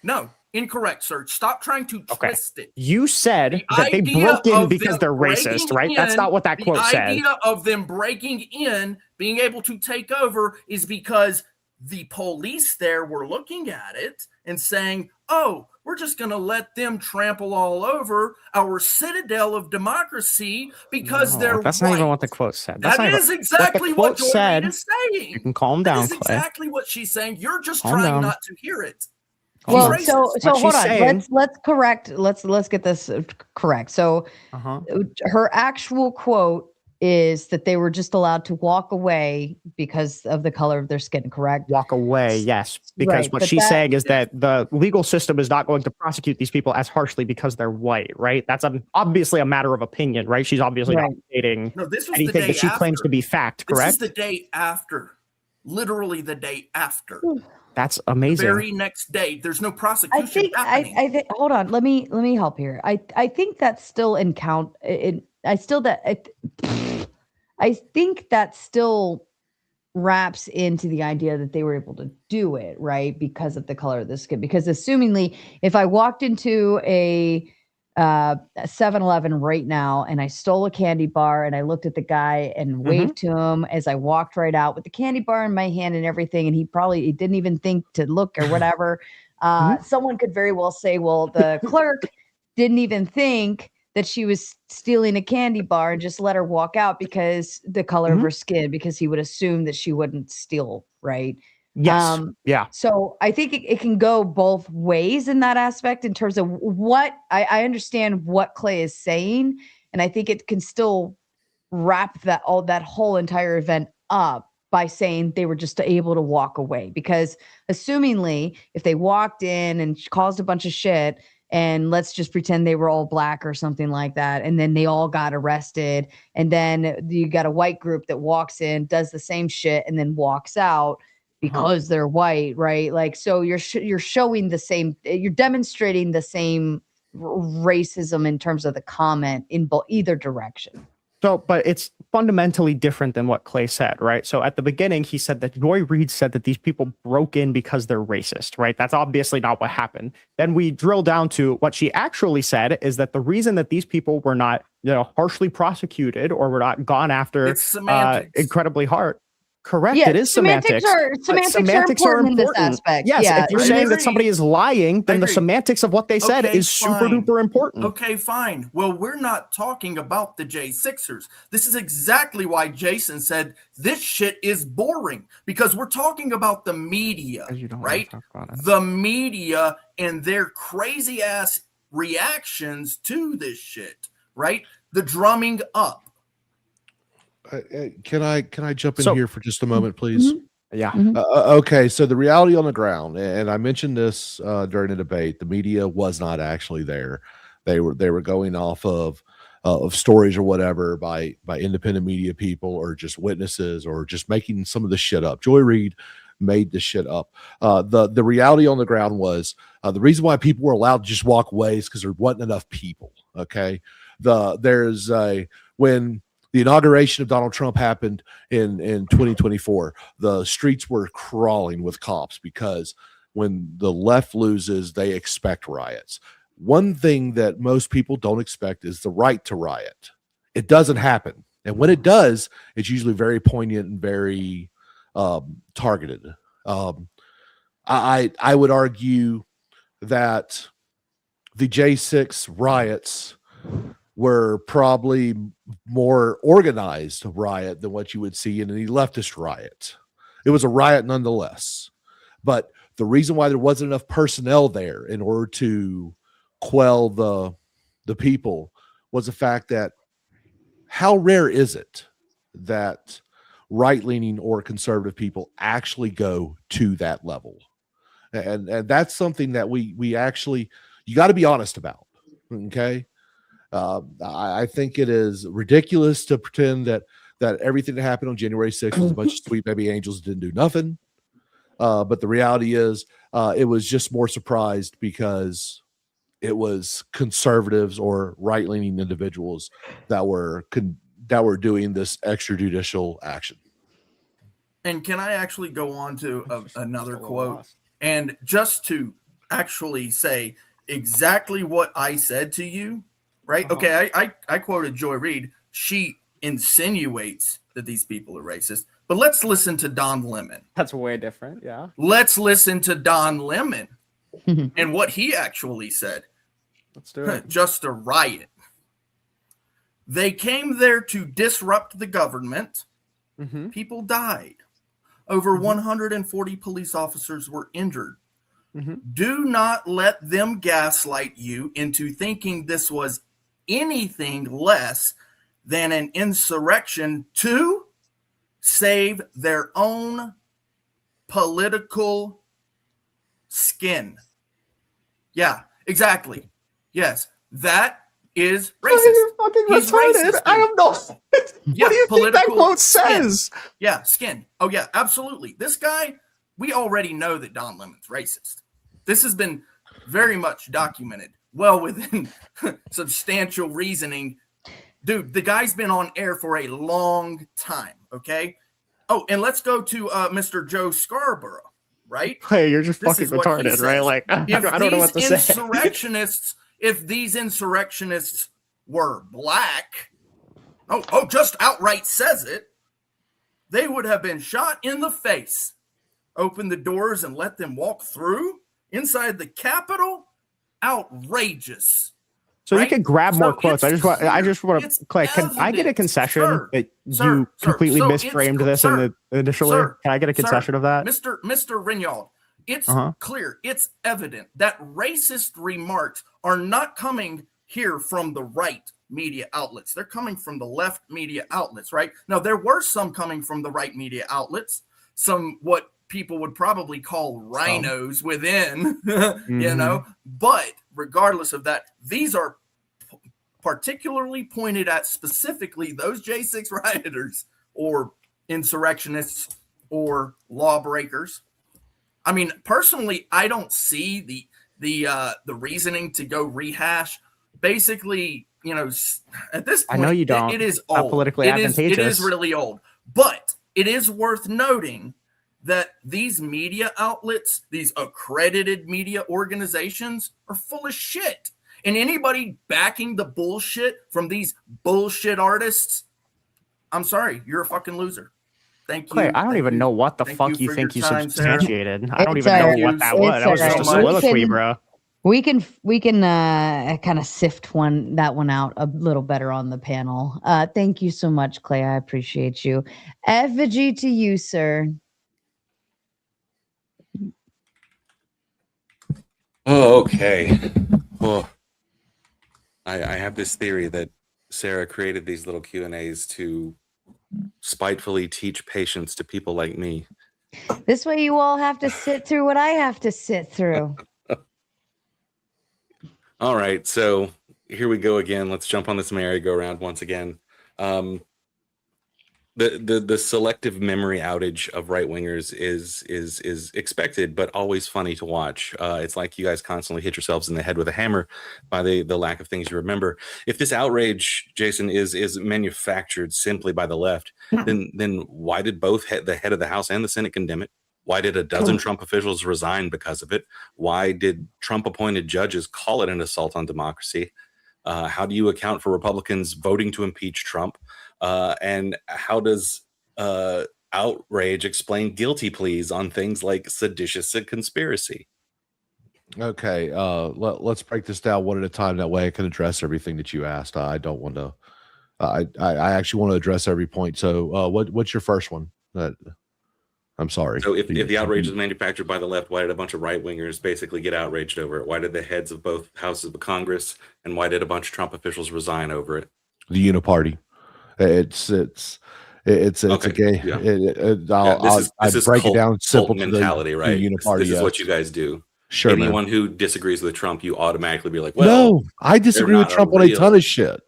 No, incorrect, sir. Stop trying to twist it. You said that they broke in because they're racist, right? That's not what that quote said. The idea of them breaking in, being able to take over, is because the police there were looking at it and saying, oh, we're just going to let them trample all over our citadel of democracy because they're That's white. not even what the quote said. That is exactly what Joy Reid is saying. You can calm down, That is Clay. exactly what she's saying. You're just Calm trying down. not to hear it. Well, He's so racist. hold on. Let's correct. Let's get this correct. So her actual quote is that they were just allowed to walk away because of the color of their skin, correct? Walk away, yes. Because what she's saying is that the legal system is not going to prosecute these people as harshly because they're white, right? That's obviously a matter of opinion, right? She's obviously not stating anything that she claims to be fact, correct? This is the day after. Literally the day after. That's amazing. The very next day. There's no prosecution happening. I think hold on. Let me help here. I think that's still I think that still wraps into the idea that they were able to do it, right? Because of the color of the skin. Because assumingly, if I walked into a 7-Eleven right now and I stole a candy bar and I looked at the guy and waved to him as I walked right out with the candy bar in my hand and everything, and he didn't even think to look or whatever, someone could very well say, well, the clerk didn't even think that she was stealing a candy bar and just let her walk out because the color of her skin, because he would assume that she wouldn't steal, right? Yes. Yeah. So I think it can go both ways in that aspect in terms of what I understand what Clay is saying. And I think it can still wrap that whole entire event up by saying they were just able to walk away, because assumingly if they walked in and caused a bunch of shit, and let's just pretend they were all black or something like that, and then they all got arrested, and then you got a white group that walks in, does the same shit, and then walks out because they're white, right? Like, so you're showing the same, you're demonstrating the same racism in terms of the comment in either direction. So, but it's fundamentally different than what Clay said, right? So at the beginning, he said that Joy Reid said that these people broke in because they're racist, right? That's obviously not what happened. Then we drill down to what she actually said is that the reason that these people were not, harshly prosecuted or were not gone after incredibly hard. Correct. Yeah, it is semantics. Semantics are important in this aspect. Yes. Yeah, if you're saying that somebody is lying, then the semantics of what they said is super duper important. Okay, fine. Well, we're not talking about the J6ers. This is exactly why Jason said this shit is boring, because we're talking about the media, right? The media and their crazy ass reactions to this shit, right? The drumming up. Can I jump in here for just a moment, please? Yeah. Okay. So the reality on the ground, and I mentioned this during the debate, the media was not actually there. They were going off of stories or whatever by independent media people or just witnesses or just making some of the shit up. Joy Reid made this shit up. The reality on the ground was the reason why people were allowed to just walk away is because there wasn't enough people. Okay. When the inauguration of Donald Trump happened in 2024, the streets were crawling with cops because when the left loses, they expect riots. One thing that most people don't expect is the right to riot. It doesn't happen. And when it does, it's usually very poignant and very targeted. I would argue that the J6 riots were probably more organized riot than what you would see in any leftist riot. It was a riot nonetheless. But the reason why there wasn't enough personnel there in order to quell the people was the fact that how rare is it that right-leaning or conservative people actually go to that level? And that's something that we actually, you got to be honest about. Okay. I think it is ridiculous to pretend that everything that happened on January 6th was a bunch of sweet baby angels that didn't do nothing. But the reality is it was just more surprised because it was conservatives or right-leaning individuals that were doing this extrajudicial action. And can I actually go on to another quote? And just to actually say exactly what I said to you, right? Okay, I quoted Joy Reid. She insinuates that these people are racist. But let's listen to Don Lemon. That's way different, yeah. Let's listen to Don Lemon and what he actually said. Let's do it. Just a riot. They came there to disrupt the government. Mm-hmm. People died. Over 140 police officers were injured. Mm-hmm. Do not let them gaslight you into thinking this was anything less than an insurrection to save their own political skin. Yeah, exactly. Yes, that is racist. You're fucking He's retarded. racist, I have no. Yeah, what do you think that quote skin. says? Yeah, skin. Oh, yeah, absolutely. This guy, we already know that Don Lemon's racist. This has been very much documented, well within substantial reasoning. Dude, the guy's been on air for a long time, okay? Oh, and let's go to Mr. Joe Scarborough, right? Hey, you're just This fucking is what he retarded, says. right? Like, I don't know what to say. If these insurrectionists were black, just outright says it, they would have been shot in the face. Open the doors and let them walk through inside the Capitol? Outrageous. So right? you could grab more So quotes. I just want it's to, Clay, can I get a evident, concession sir, that sir, you sir. completely So it's misframed this sir, in the initially? sir, Can I get a concession sir, of that? Mr. Rinyard, it's Uh-huh. clear, it's evident that racist remarks are not coming here from the right media outlets. They're coming from the left media outlets, right? Now, there were some coming from the right media outlets, some what people would probably call rhinos within, you know, but regardless of that, these are particularly pointed at specifically those J6 rioters or insurrectionists or lawbreakers. I mean, personally, I don't see the reasoning to go rehash. Basically, you know, at this point, I know you don't. it is Not old. politically It advantageous. is really old. But it is worth noting that these media outlets, these accredited media organizations, are full of shit. And anybody backing the bullshit from these bullshit artists, I'm sorry, you're a fucking loser. Thank you. Clay, I don't even know what the Thank fuck you you for think you your time, Sarah. substantiated. I don't It's even know alright. what that It's was. That was just a alright. soliloquy, bro. We can kind of sift that one out a little better on the panel. Thank you so much, Clay. I appreciate you. Effigy to you, sir. Oh, okay. Well, I have this theory that Sarah created these little Q&As to spitefully teach patience to people like me. This way you all have to sit through what I have to sit through. All right, so here we go again. Let's jump on this merry-go-round once again. The selective memory outage of right-wingers is expected, but always funny to watch. It's like you guys constantly hit yourselves in the head with a hammer by the lack of things you remember. If this outrage, Jason, is manufactured simply by the left, then why did both the head of the House and the Senate condemn it? Why did a dozen Trump officials resign because of it? Why did Trump-appointed judges call it an assault on democracy? How do you account for Republicans voting to impeach Trump? And how does outrage explain guilty pleas on things like seditious and conspiracy? Okay, let's break this down one at a time. That way I can address everything that you asked. I don't want to. I actually want to address every point. So, what's your first one? I'm sorry. So if the outrage is manufactured by the left, why did a bunch of right-wingers basically get outraged over it? Why did the heads of both houses of Congress and why did a bunch of Trump officials resign over it? The Uniparty. It's Okay, a gay. yeah. This is break cult, it down simple cult mentality, right? This is what you guys do. Sure, Anyone man. who disagrees with Trump, you automatically be like, well, no, I disagree with not Trump on a ton of shit.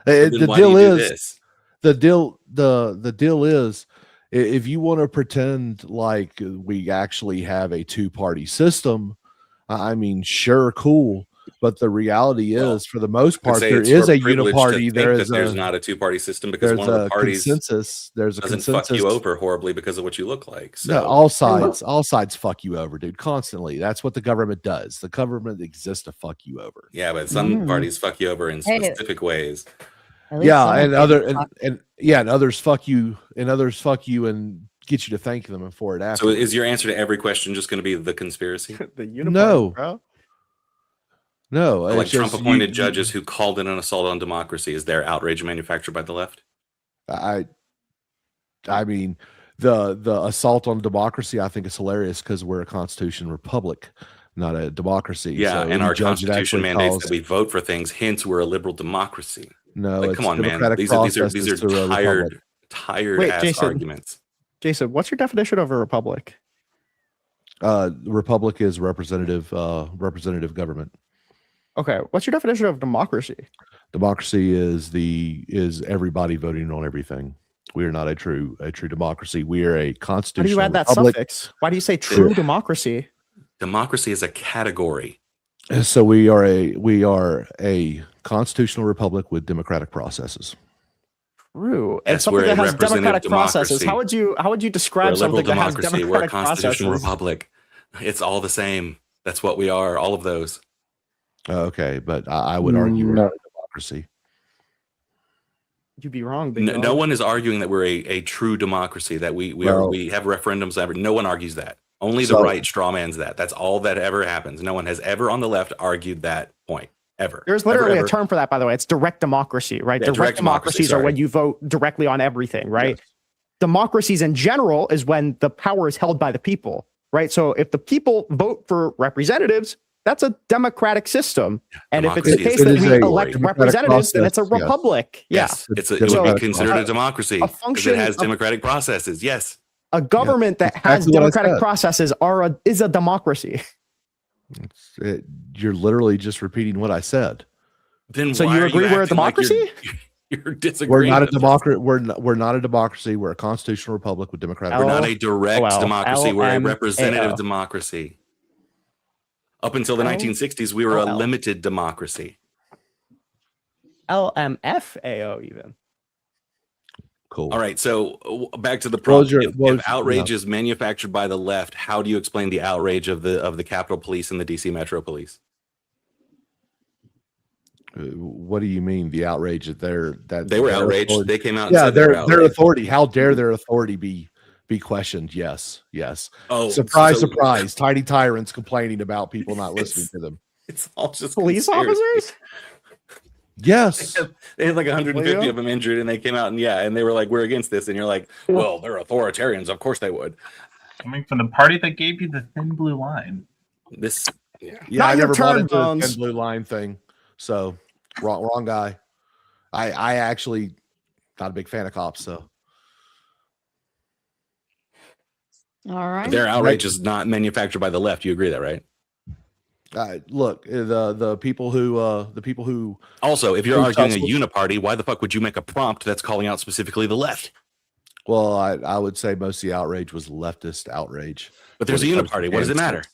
then The why do deal you do is this? the deal is if you want to pretend like we actually have a two-party system, I mean, sure, cool. But the reality is, for the most part, there is a uniparty. There's not a two-party system because one of the parties consensus. There's a doesn't consensus. fuck you over horribly because of what you look like. So No, all sides fuck you over, dude. Constantly. That's what the government does. The government exists to fuck you over. yeah, but some parties fuck you over in specific ways. Yeah, and others fuck you, and get you to thank them for it after. So is your answer to every question just going to be the conspiracy? The uniparty, No. bro. No, Like it's just Trump-appointed judges who called it an assault on democracy. Is their outrage manufactured by the left? I mean, the assault on democracy, I think is hilarious because we're a constitution republic, not a democracy. Yeah, So and our judge it constitution actually mandates calls- that we vote for things. Hence, we're a liberal democracy. No, Like, it's come on, man. democratic These are processes to a republic. tired Wait, ass Jason. arguments. Jason, what's your definition of a republic? Republic is representative government. Okay, what's your definition of democracy? Democracy is everybody voting on everything. We are not a true democracy. We are a How do constitutional you add that republic. suffix? Why do you say true democracy? Democracy is a category. So we are a constitutional republic with democratic processes. True. And Yes, something we're that a has democratic representative processes. democracy. How would you We're describe a liberal something that has democracy. We're a democratic constitutional processes? republic. It's all the same. That's what we are. All of those. Okay, but I would argue we're not a democracy. You'd be wrong. Big No, dog. no one is arguing that we're a true democracy, that we have referendums. No one argues that. Only the So- right strawmans that. That's all that ever happens. No one has ever on the left argued that point. ever. There's literally ever. a term for that, by the way. It's direct democracy, right? Yeah, direct democracies are when you vote directly on everything, right? Yes. Democracies in general is when the power is held by the people, right? So if the people vote for representatives, that's a democratic system. And democracy if it's the case that we elect representatives, then it's a republic. Yes. Yeah. It would be considered a democracy because it has democratic processes. Yes. A government that has democratic processes is a democracy. You're literally just repeating what I said. Then so you agree we're a democracy? Like you're disagreeing. We're not a democracy. We're not a democracy. We're a constitutional republic with democratic. We're not a direct democracy. We're a representative democracy. Up until the 1960s, we were a limited democracy. LMFAO even. Cool. All right. So back to the prompt. If outrage is manufactured by the left, how do you explain the outrage of the Capitol Police and the DC Metro Police? What do you mean the outrage that they were outraged? Authority. They came out. And said their authority. How dare their authority be questioned? Yes. Oh, surprise! Tiny tyrants complaining about people not listening to them. It's all just police officers. Yes, they had like 150 of them injured, and they came out and they were like, "We're against this," and you're like, "Well, they're authoritarians. Of course they would." Coming from the party that gave you the thin blue line. I never bought into the thin blue line thing. So wrong guy. I actually not a big fan of cops. So all right, their outrage is not manufactured by the left. You agree that, right? Look, the people who also, if you're arguing a uniparty, why the fuck would you make a prompt that's calling out specifically the left? Well, I would say most of the outrage was leftist outrage. But there's a uniparty. What does it matter?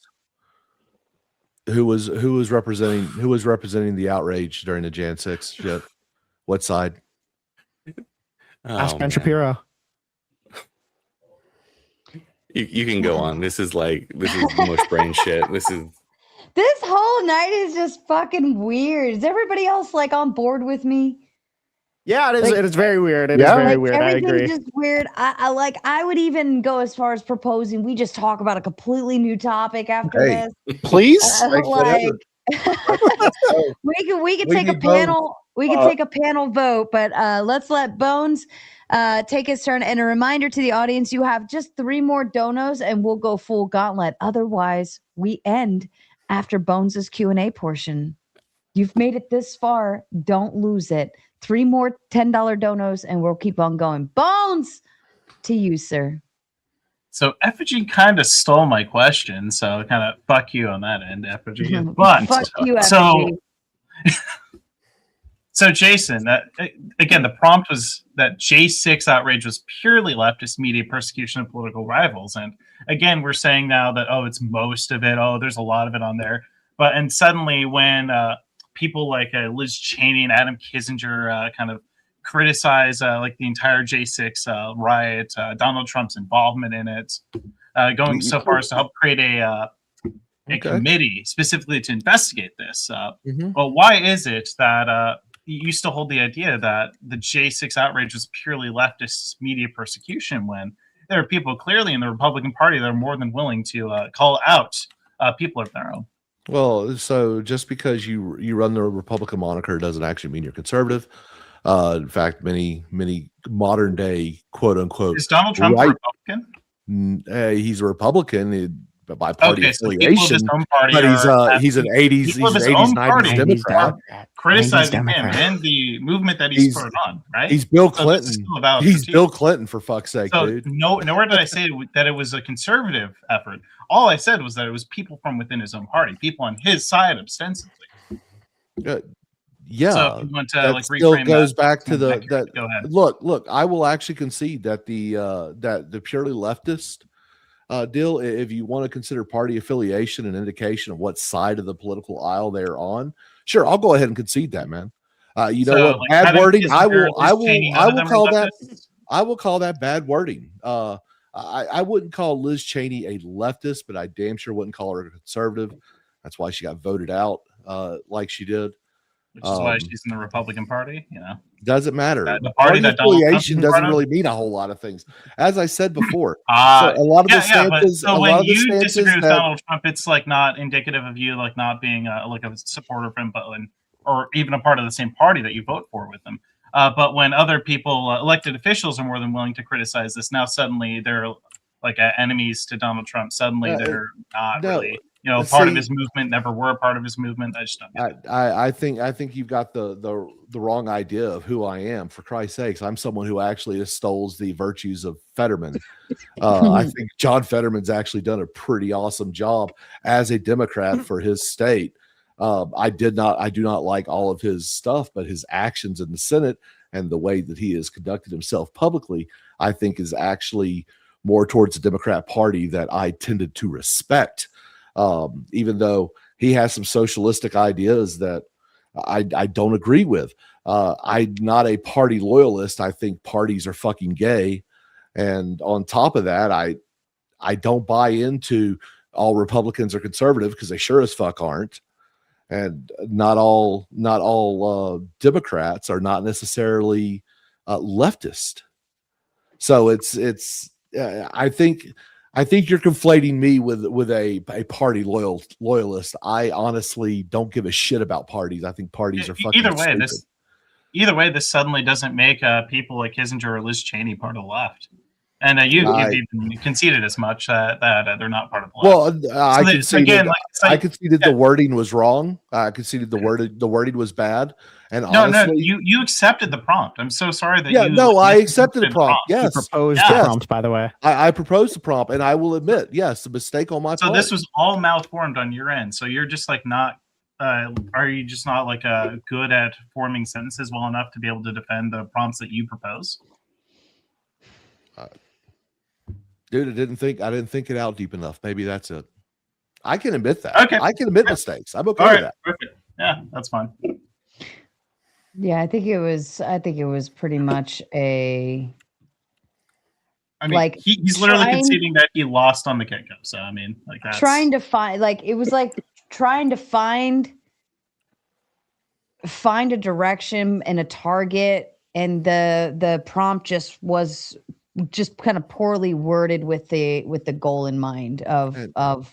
Who was representing the outrage during the Jan 6 shit? What side? Ask Ben Shapiro. You can go on. This is mush brain shit. This whole night is just fucking weird. Is everybody else like on board with me? Yeah, it is. It is very weird. It is very weird. I agree. Just weird. I would even go as far as proposing we just talk about a completely new topic after this. Please, we can take a panel. We can take a panel vote, but let's let Bones take his turn. And a reminder to the audience: you have just 3 more donos, and we'll go full gauntlet. Otherwise, we end after Bones's Q&A portion. You've made it this far. Don't lose it. 3 more $10 donos, and we'll keep on going. Bones, to you, sir. So Effigy kind of stole my question, so kind of fuck you on that end, Effigy. But fuck you, Effigy. So Jason, again, the prompt was that J6 outrage was purely leftist media persecution of political rivals. And again, we're saying now that, it's most of it. There's a lot of it on there. And suddenly when people like Liz Cheney and Adam Kissinger kind of criticize like the entire J6 riot, Donald Trump's involvement in it, going so far as to help create a committee specifically to investigate this. Well, why is it that you still hold the idea that the J6 outrage was purely leftist media persecution when there are people clearly in the Republican Party that are more than willing to call out people of their own? Well, so just because you run the Republican moniker doesn't actually mean you're conservative. In fact, many modern day quote unquote is Donald Trump a Republican? He's a Republican by party affiliation, party but he's an 80s, 90s Democrat, criticizing him and the movement that he's put on. Right? He's Bill Clinton. He's Bill Clinton, for fuck's sake, dude. Nowhere did I say that it was a conservative effort. All I said was that it was people from within his own party, people on his side ostensibly. Yeah, so if you want to that still goes back to that. Go ahead. Look, I will actually concede that the purely leftist deal, if you want to consider party affiliation an indication of what side of the political aisle they're on, sure, I'll go ahead and concede that, man. You know what? Bad wording. I will call that bad wording. I wouldn't call Liz Cheney a leftist, but I damn sure wouldn't call her a conservative. That's why she got voted out like she did. Which is why she's in the Republican Party, Doesn't matter. The party affiliation doesn't really mean a whole lot of things. As I said before, so a lot of the stances. So when you disagree with Donald Trump, it's like not indicative of you like not being like a supporter of him, but or even a part of the same party that you vote for with them. But when other people, elected officials, are more than willing to criticize this, now suddenly they're like enemies to Donald Trump. Suddenly they're not really, part of his movement. Never were a part of his movement. I just don't get it. I think you've got the wrong idea of who I am. For Christ's sakes, I'm someone who actually extols the virtues of Fetterman. I think John Fetterman's actually done a pretty awesome job as a Democrat for his state. I do not like all of his stuff, but his actions in the Senate and the way that he has conducted himself publicly, I think is actually more towards the Democrat Party that I tended to respect. Even though he has some socialistic ideas that I don't agree with. I'm not a party loyalist. I think parties are fucking gay. And on top of that, I don't buy into all Republicans are conservative, because they sure as fuck aren't. And not all Democrats are not necessarily leftist. So I think you're conflating me with a party loyalist. I honestly don't give a shit about parties. I think parties are fucking stupid. Either way, this suddenly doesn't make people like Kissinger or Liz Cheney part of the left. And you've even conceded as much that they're not part of the left. Well, I conceded the wording was wrong. I conceded the wording was bad. And honestly, you accepted the prompt. I'm so sorry that I accepted the prompt. Yes, you proposed the prompt, by the way. I proposed the prompt, and I will admit, yes, a mistake on my part. So this was all malformed on your end. So you're just like not. Are you just not like good at forming sentences well enough to be able to defend the prompts that you propose? Dude, I didn't think it out deep enough. Maybe that's it. I can admit that. Okay. I can admit mistakes. I'm okay with that. Perfect. Yeah, that's fine. Yeah, I think it was pretty much he's literally conceding that he lost on the get-go. So I mean, like that's trying to find a direction and a target, and the prompt just was kind of poorly worded with the goal in mind of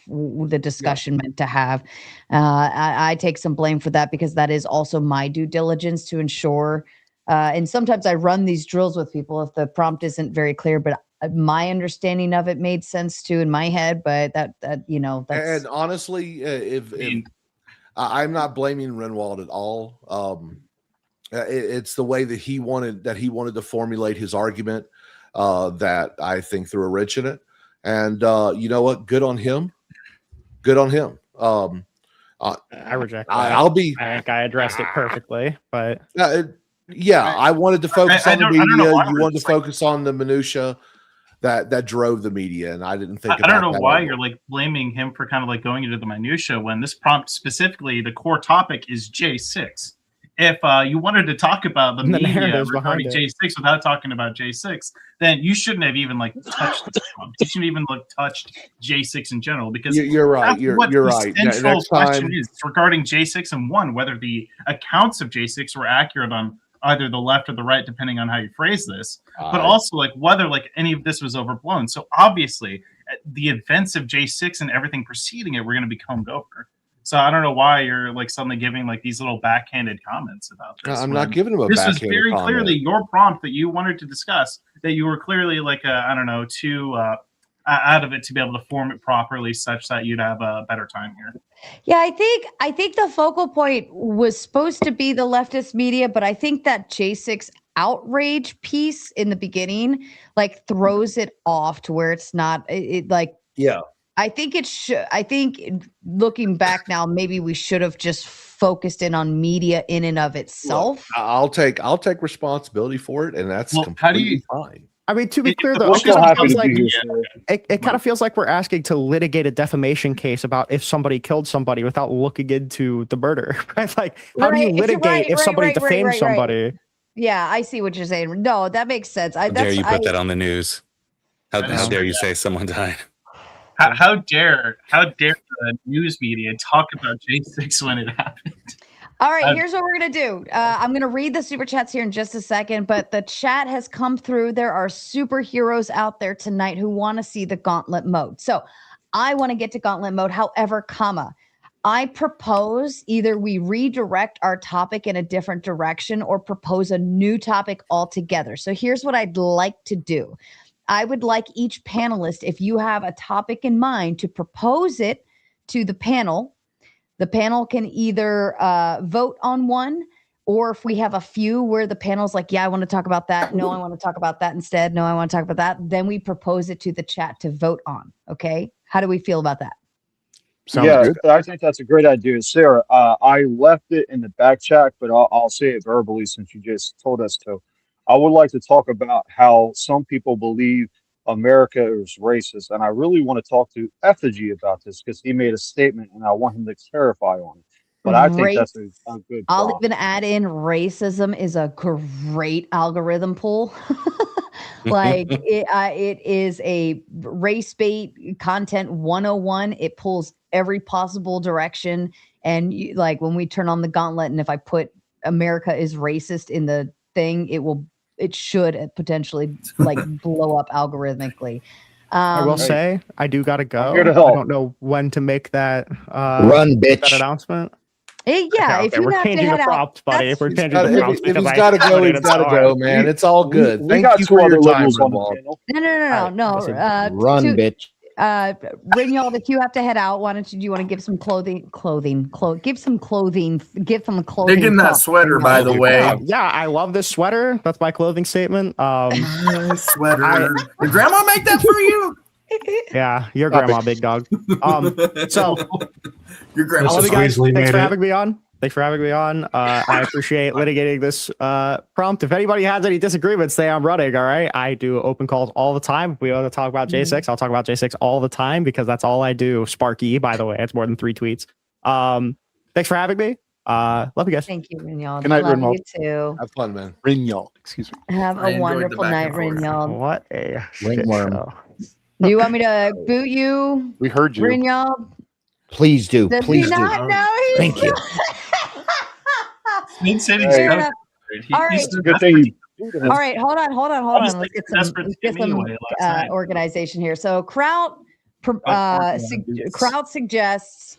the discussion meant to have. I take some blame for that, because that is also my due diligence to ensure. And sometimes I run these drills with people if the prompt isn't very clear, but my understanding of it made sense too in my head. But that's. And honestly, if I'm not blaming Renwald at all. It's the way that he wanted to formulate his argument. That I think threw a wrench in it. And you know what? Good on him. I reject that. I think I addressed it perfectly, but I wanted to focus on the media. You wanted to focus on the minutia that drove the media, and I didn't think. I don't know why you're like blaming him for kind of like going into the minutia when this prompt specifically, the core topic is J6. If you wanted to talk about the media regarding J6 without talking about J6, then you shouldn't have even like touched this prompt. You shouldn't even like touched J6 in general, because you're right. You're right. The central question is regarding J6 and whether the accounts of J6 were accurate on either the left or the right, depending on how you phrase this, but also like whether like any of this was overblown. So obviously, the events of J6 and everything preceding it were going to be combed over. So I don't know why you're like suddenly giving like these little backhanded comments about this. I'm not giving him a this backhanded was very comment. Clearly your prompt that you wanted to discuss, that you were clearly like too out of it to be able to form it properly such that you'd have a better time here. Yeah, I think the focal point was supposed to be the leftist media, but I think that J6 outrage piece in the beginning like throws it off to where it's not I think it should. I think looking back now, maybe we should have just focused in on media in and of itself. Look, I'll take responsibility for it, and that's completely fine. I mean, to be clear, though, it kind of feels like we're asking to litigate a defamation case about if somebody killed somebody without looking into the murder. Right? Like, how do you litigate if somebody defames somebody? Yeah, I see what you're saying. No, that makes sense. How dare you put that on the news? How dare you say someone died? How dare the news media talk about J6 when it happened? All right, here's what we're going to do. I'm going to read the super chats here in just a second, but the chat has come through. There are superheroes out there tonight who want to see the gauntlet mode. So I want to get to gauntlet mode. However, I propose either we redirect our topic in a different direction or propose a new topic altogether. So here's what I'd like to do. I would like each panelist, if you have a topic in mind, to propose it to the panel. The panel can either vote on one, or if we have a few where the panel's like, yeah, I want to talk about that. No, I want to talk about that instead. No, I want to talk about that. Then we propose it to the chat to vote on. Okay. How do we feel about that? Sounds good. I think that's a great idea, Sarah. I left it in the back chat, but I'll say it verbally since you just told us to. I would like to talk about how some people believe America is racist, and I really want to talk to Effigy about this because he made a statement, and I want him to clarify on it. But I think that's a good. I'll prompt. even add in racism is a great algorithm pull. Like it is a race bait content 101. It pulls every possible direction. And like when we turn on the gauntlet, and if I put America is racist in the thing, it should potentially like blow up algorithmically. I will say I do gotta go. I'm here to I help. don't know when to make that Run, bitch. that announcement. Yeah, if you we're have to changing head the prompts, buddy. that's- We're He's changing gotta- the if, prompts if because he's I got to go, voted he's got to so go, hard. man. It's all good. We Thank got you two for other your time, liberals on the Rinwald. panel. No. listen, Run, bitch. Rinald, if you have to head out, why don't you want to give some clothing, give some clothing. Digging that sweater, by the way. Yeah, I love this sweater. That's my clothing statement. Sweater. Did grandma make that for you? Yeah, your grandma, big dog. So Your I grandma. love you guys. Weasley Thanks made for it. having me on. I appreciate litigating this prompt. If anybody has any disagreements, say I'm running. All right. I do open calls all the time. If we want to talk about J6, I'll talk about J6 all the time because that's all I do. Sparky, by the way, it's more than 3 tweets. Thanks for having me. Love you guys. Thank you, Rinald. Good night, Love Rinald. you too. Have fun, man. Rinald, excuse me. Have I a enjoyed the wonderful back night, and forth. Rinald. What a shit Ringworm. show. Do you want me to boot you, We heard you. Rinald? Please do. Does Please he do. not know? Thank you. Snake said he's Hey. Fair desperate. enough. He- All he's right. It's a good thing you booted him. All right, hold on. I was Let's like get some, desperate to get me away last night. organization here. So Kraut suggests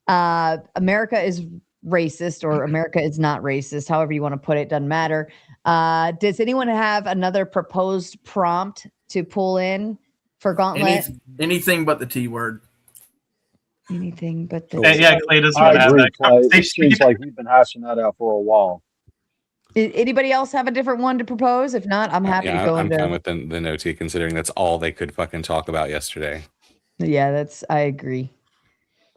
America is racist or America is not racist, however you want to put it, doesn't matter. Does anyone have another proposed prompt to pull in for Gauntlet? Anything but the T word. Anything but the Yeah, Clay doesn't I want to have agree, that Clay. It conversation. seems like we've been hashing that out for a while. Anybody else have a different one to propose? If not, I'm happy to Yeah, go I'm fine into. with the no T, considering that's all they could fucking talk about yesterday. Yeah, I agree.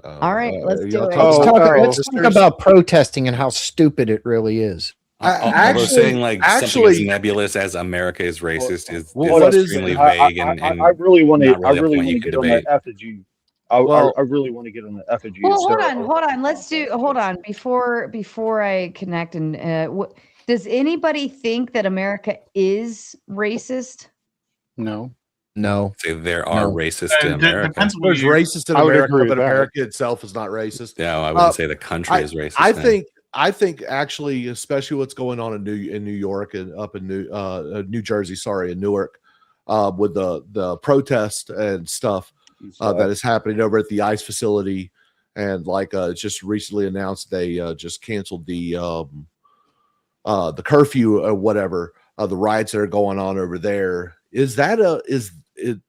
All right, let's do it. Let's talk about protesting and how stupid it really is. Although saying like something actually- as nebulous as America is racist is what is- extremely vague and I really want to. not really I a really point want you to can get on debate. that effigy. I really want to get on the effigy. Well, hold Sarah. on. Hold on. Before I connect and does anybody think that America is racist? No. No. Say there are No. racists in Depends America. what There's you- racist in I would America, agree but with that. America itself is not racist. No, I wouldn't say the country is racist. no. I think actually, especially what's going on in New York and up in New Jersey, in Newark, with the protest and stuff that is happening over at the ICE facility, and it's just recently announced they just canceled the curfew or whatever, the riots that are going on over there.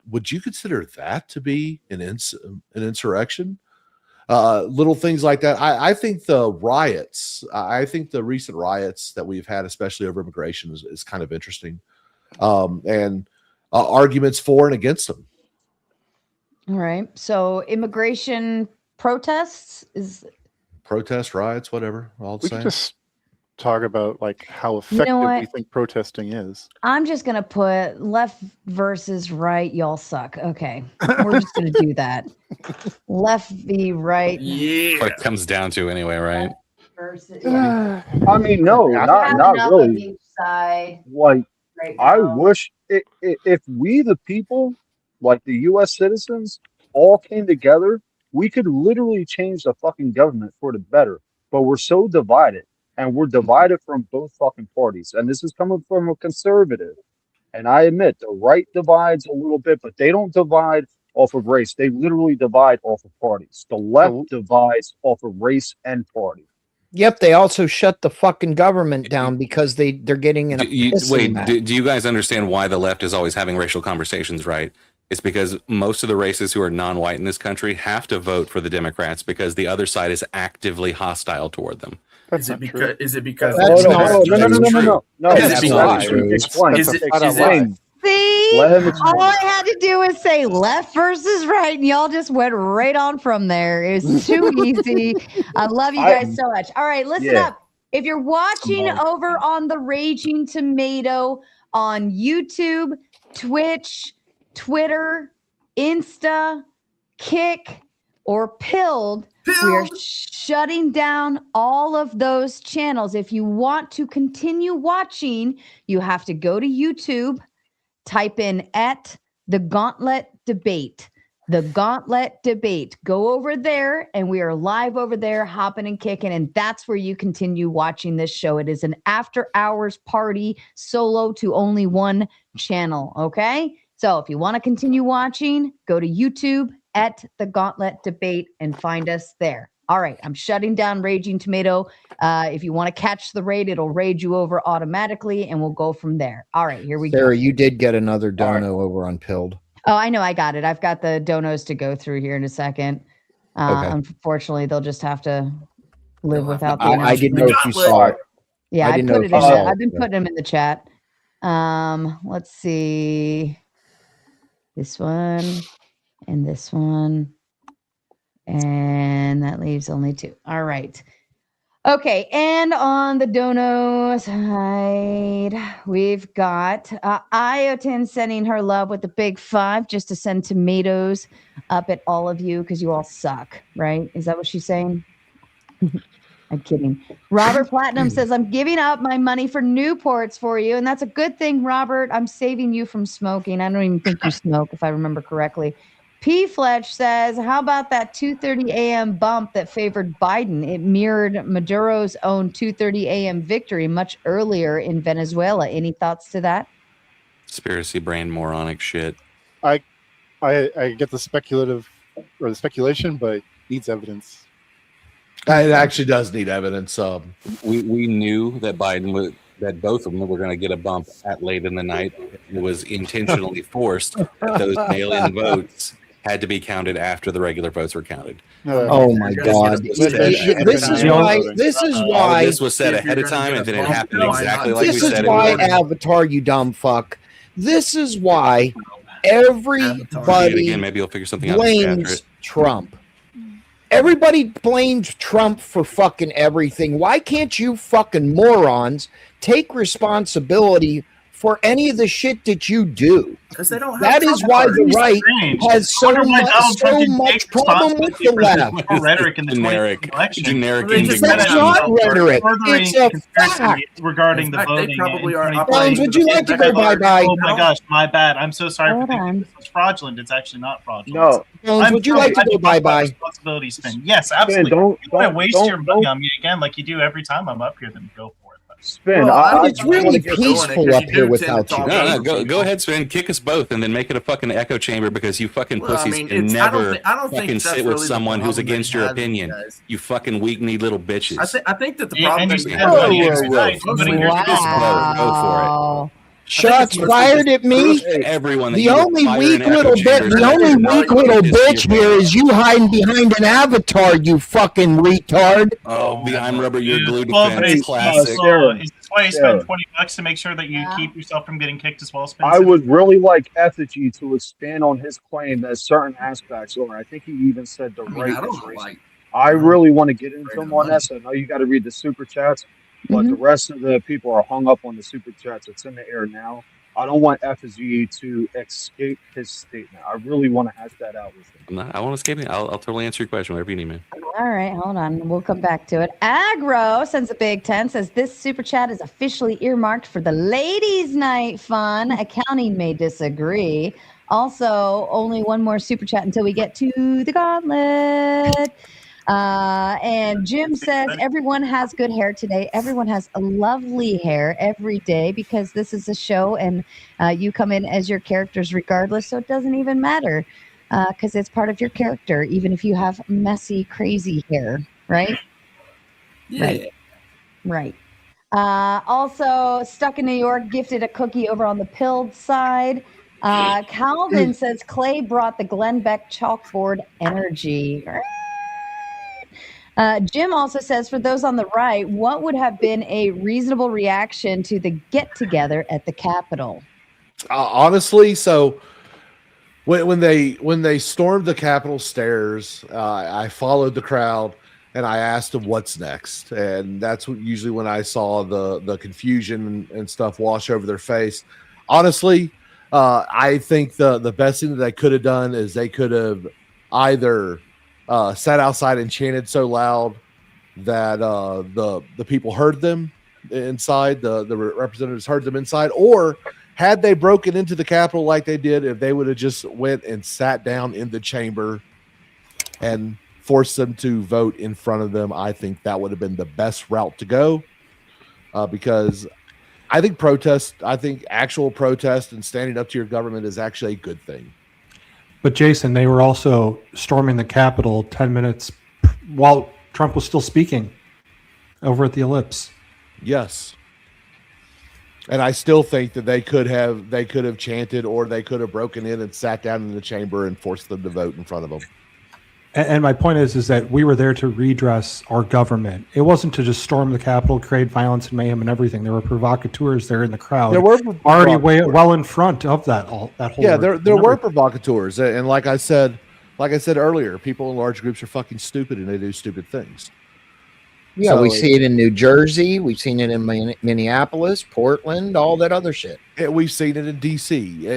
Would you consider that to be an insurrection? Little things like that. I think the recent riots that we've had, especially over immigration, is kind of interesting, and arguments for and against them. All right. So immigration protests is. Protest, riots, whatever. All the We same. could just talk about how You effective know we what? think protesting is. I'm just gonna put left versus right. Y'all suck. Okay, we're just gonna do that. Left v right. Yeah. What it comes down to anyway, right? Versus. I mean, no, Have not enough of really. each side Like, right I now. wish if we, the people, like the U.S. citizens, all came together, we could literally change the fucking government for the better. But we're so divided, and we're divided from both fucking parties. And this is coming from a conservative. And I admit the right divides a little bit, but they don't divide off of race. They literally divide off of parties. The left divides off of race and party. Yep, they also shut the fucking government down because they're getting in a pissing match. Do you guys understand why the left is always having racial conversations, right? It's because most of the races who are non-white in this country have to vote for the Democrats because the other side is actively hostile toward them. Is it because That's No. Is it because- Explain. Is it- Explain. See, Let him explain. all I had to do was say left versus right, and y'all just went right on from there. It was too easy. I love you guys so much. All right, listen up. If you're watching over on the Raging Tomato on YouTube, Twitch, Twitter, Insta, Kick, or Pilled, we are shutting down all of those channels. If you want to continue watching, you have to go to YouTube, type in at the Gauntlet Debate. The Gauntlet Debate. Go over there, and we are live over there, hopping and kicking, and that's where you continue watching this show. It is an after-hours party, solo to only one channel, okay? So if you want to continue watching, go to YouTube at the Gauntlet Debate and find us there. All right, I'm shutting down Raging Tomato. If you want to catch the raid, it'll raid you over automatically, and we'll go from there. All right, here we go. Sarah, you did get another dono over on Pilled. Oh, I know, I got it. I've got the donos to go through here in a second. Okay. Unfortunately, they'll just have to live without the I didn't know if you saw it. Yeah, I I didn't put know it if in you saw I've it, been so. putting them in the chat. Let's see. This one and this one. And that leaves only two. All right. Okay, and on the dono side, we've got Iotin sending her love with the big 5 just to send tomatoes up at all of you because you all suck, right? Is that what she's saying? I'm kidding. Robert Platinum says, I'm giving up my money for Newports for you, and that's a good thing, Robert. I'm saving you from smoking. I don't even think you smoke, if I remember correctly. P. Fletch says, how about that 2:30 a.m. bump that favored Biden? It mirrored Maduro's own 2:30 a.m. victory much earlier in Venezuela. Any thoughts to that? Conspiracy brain moronic shit. I get the speculative or the speculation, but it needs evidence. It actually does need evidence. We knew that that both of them were going to get a bump at late in the night. It was intentionally forced that those mail-in votes had to be counted after the regular votes were counted. Oh my God! This is why. This was said ahead of time, and then it happened exactly like we This said. is why, Avatar, you dumb fuck. This is why everybody Again, maybe you'll figure something out. blames Trump. Everybody blames Trump for fucking everything. Why can't you fucking morons take responsibility for any of the shit that you do? Because they don't. That is why the right has so much problem with the left. Rhetoric in the generic It's not rhetoric. It's a fact. Regarding the voting. They probably are. Bones, would you like to go bye-bye? Oh my gosh, my bad. I'm so sorry for thinking this was fraudulent. It's actually not fraudulent. No. Bones, would you like to go bye-bye? Responsibility spin. Yes, absolutely. Don't you want to waste your money on me again like you do every time I'm up here, then go for it. Spin. But it's really peaceful up here without you. No, go ahead, Sven. Kick us both, and then make it a fucking echo chamber because you fucking pussies can I never don't think fucking that's sit with really someone the who's problem against they your have, you opinion. guys. You fucking weak-kneed little bitches. I think that the Yeah, problem and is you we said have that is every night, putting your Go for it. Shots fired at me. Everyone. The only weak little bitch here is you hiding behind an avatar, you fucking retard. Oh, the I'm rubber, you're glue Well, but defense it's classic. is this why you spend $20 to make sure that you keep yourself from getting kicked as well, Spencer? I would really like Effigy to expand on his claim that certain aspects are. I think he even said the right is racist. I really want to get into him on that. So I know you got to read the super chats, but the rest of the people are hung up on the super chats. It's in the air now. I don't want Effigy to escape his statement. I really want to hash that out with him. I won't escape it. I'll totally answer your question, whatever you need, man. All right, hold on. We'll come back to it. Aggro sends a big 10, says this super chat is officially earmarked for the ladies' night fun. Accounting may disagree. Also, only one more super chat until we get to the gauntlet. And Jim says everyone has good hair today. Everyone has a lovely hair every day because this is a show and you come in as your characters regardless, so it doesn't even matter. because it's part of your character, even if you have messy, crazy hair, right? Yeah. Right. Also, stuck in New York, gifted a cookie over on the pilled side. Calvin says Clay brought the Glenn Beck chalkboard energy. Jim also says, for those on the right, what would have been a reasonable reaction to the get-together at the Capitol? Honestly, so when they stormed the Capitol stairs, I followed the crowd and I asked them what's next, and that's usually when I saw the confusion and stuff wash over their face. Honestly, I think the best thing that they could have done is they could have either sat outside and chanted so loud that the people heard them inside, the representatives heard them inside, or had they broken into the Capitol like they did, if they would have just went and sat down in the chamber and forced them to vote in front of them, I think that would have been the best route to go, because I think actual protest and standing up to your government is actually a good thing. But Jason, they were also storming the Capitol 10 minutes while Trump was still speaking over at the Ellipse. Yes. And I still think that they could have chanted, or they could have broken in and sat down in the chamber and forced them to vote in front of them. And my point is that we were there to redress our government. It wasn't to just storm the Capitol, create violence and mayhem and everything. There were provocateurs there in the crowd. There were already well in front of that whole. Yeah, there were provocateurs, and like I said earlier, people in large groups are fucking stupid and they do stupid things. Yeah, we see it in New Jersey. We've seen it in Minneapolis, Portland, all that other shit. We've seen it in D.C.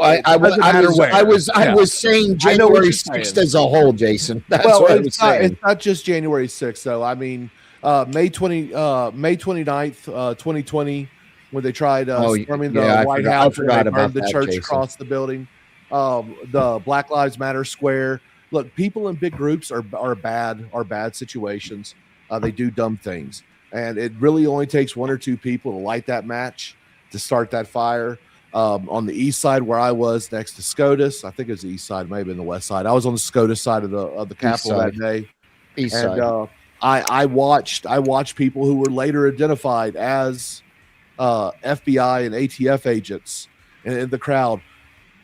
I was saying January 6th as a whole, Jason. That's what I was saying. It's not just January 6th, though. I mean, May 29th, 2020, when they tried storming the White House and they burned the church across the building. The Black Lives Matter square. Look, people in big groups are bad situations. They do dumb things, and it really only takes one or two people to light that match to start that fire. On the east side, where I was next to SCOTUS, I think it was the east side, maybe in the west side. I was on the SCOTUS side of the Capitol that day. East and side. I watched people who were later identified as FBI and ATF agents in the crowd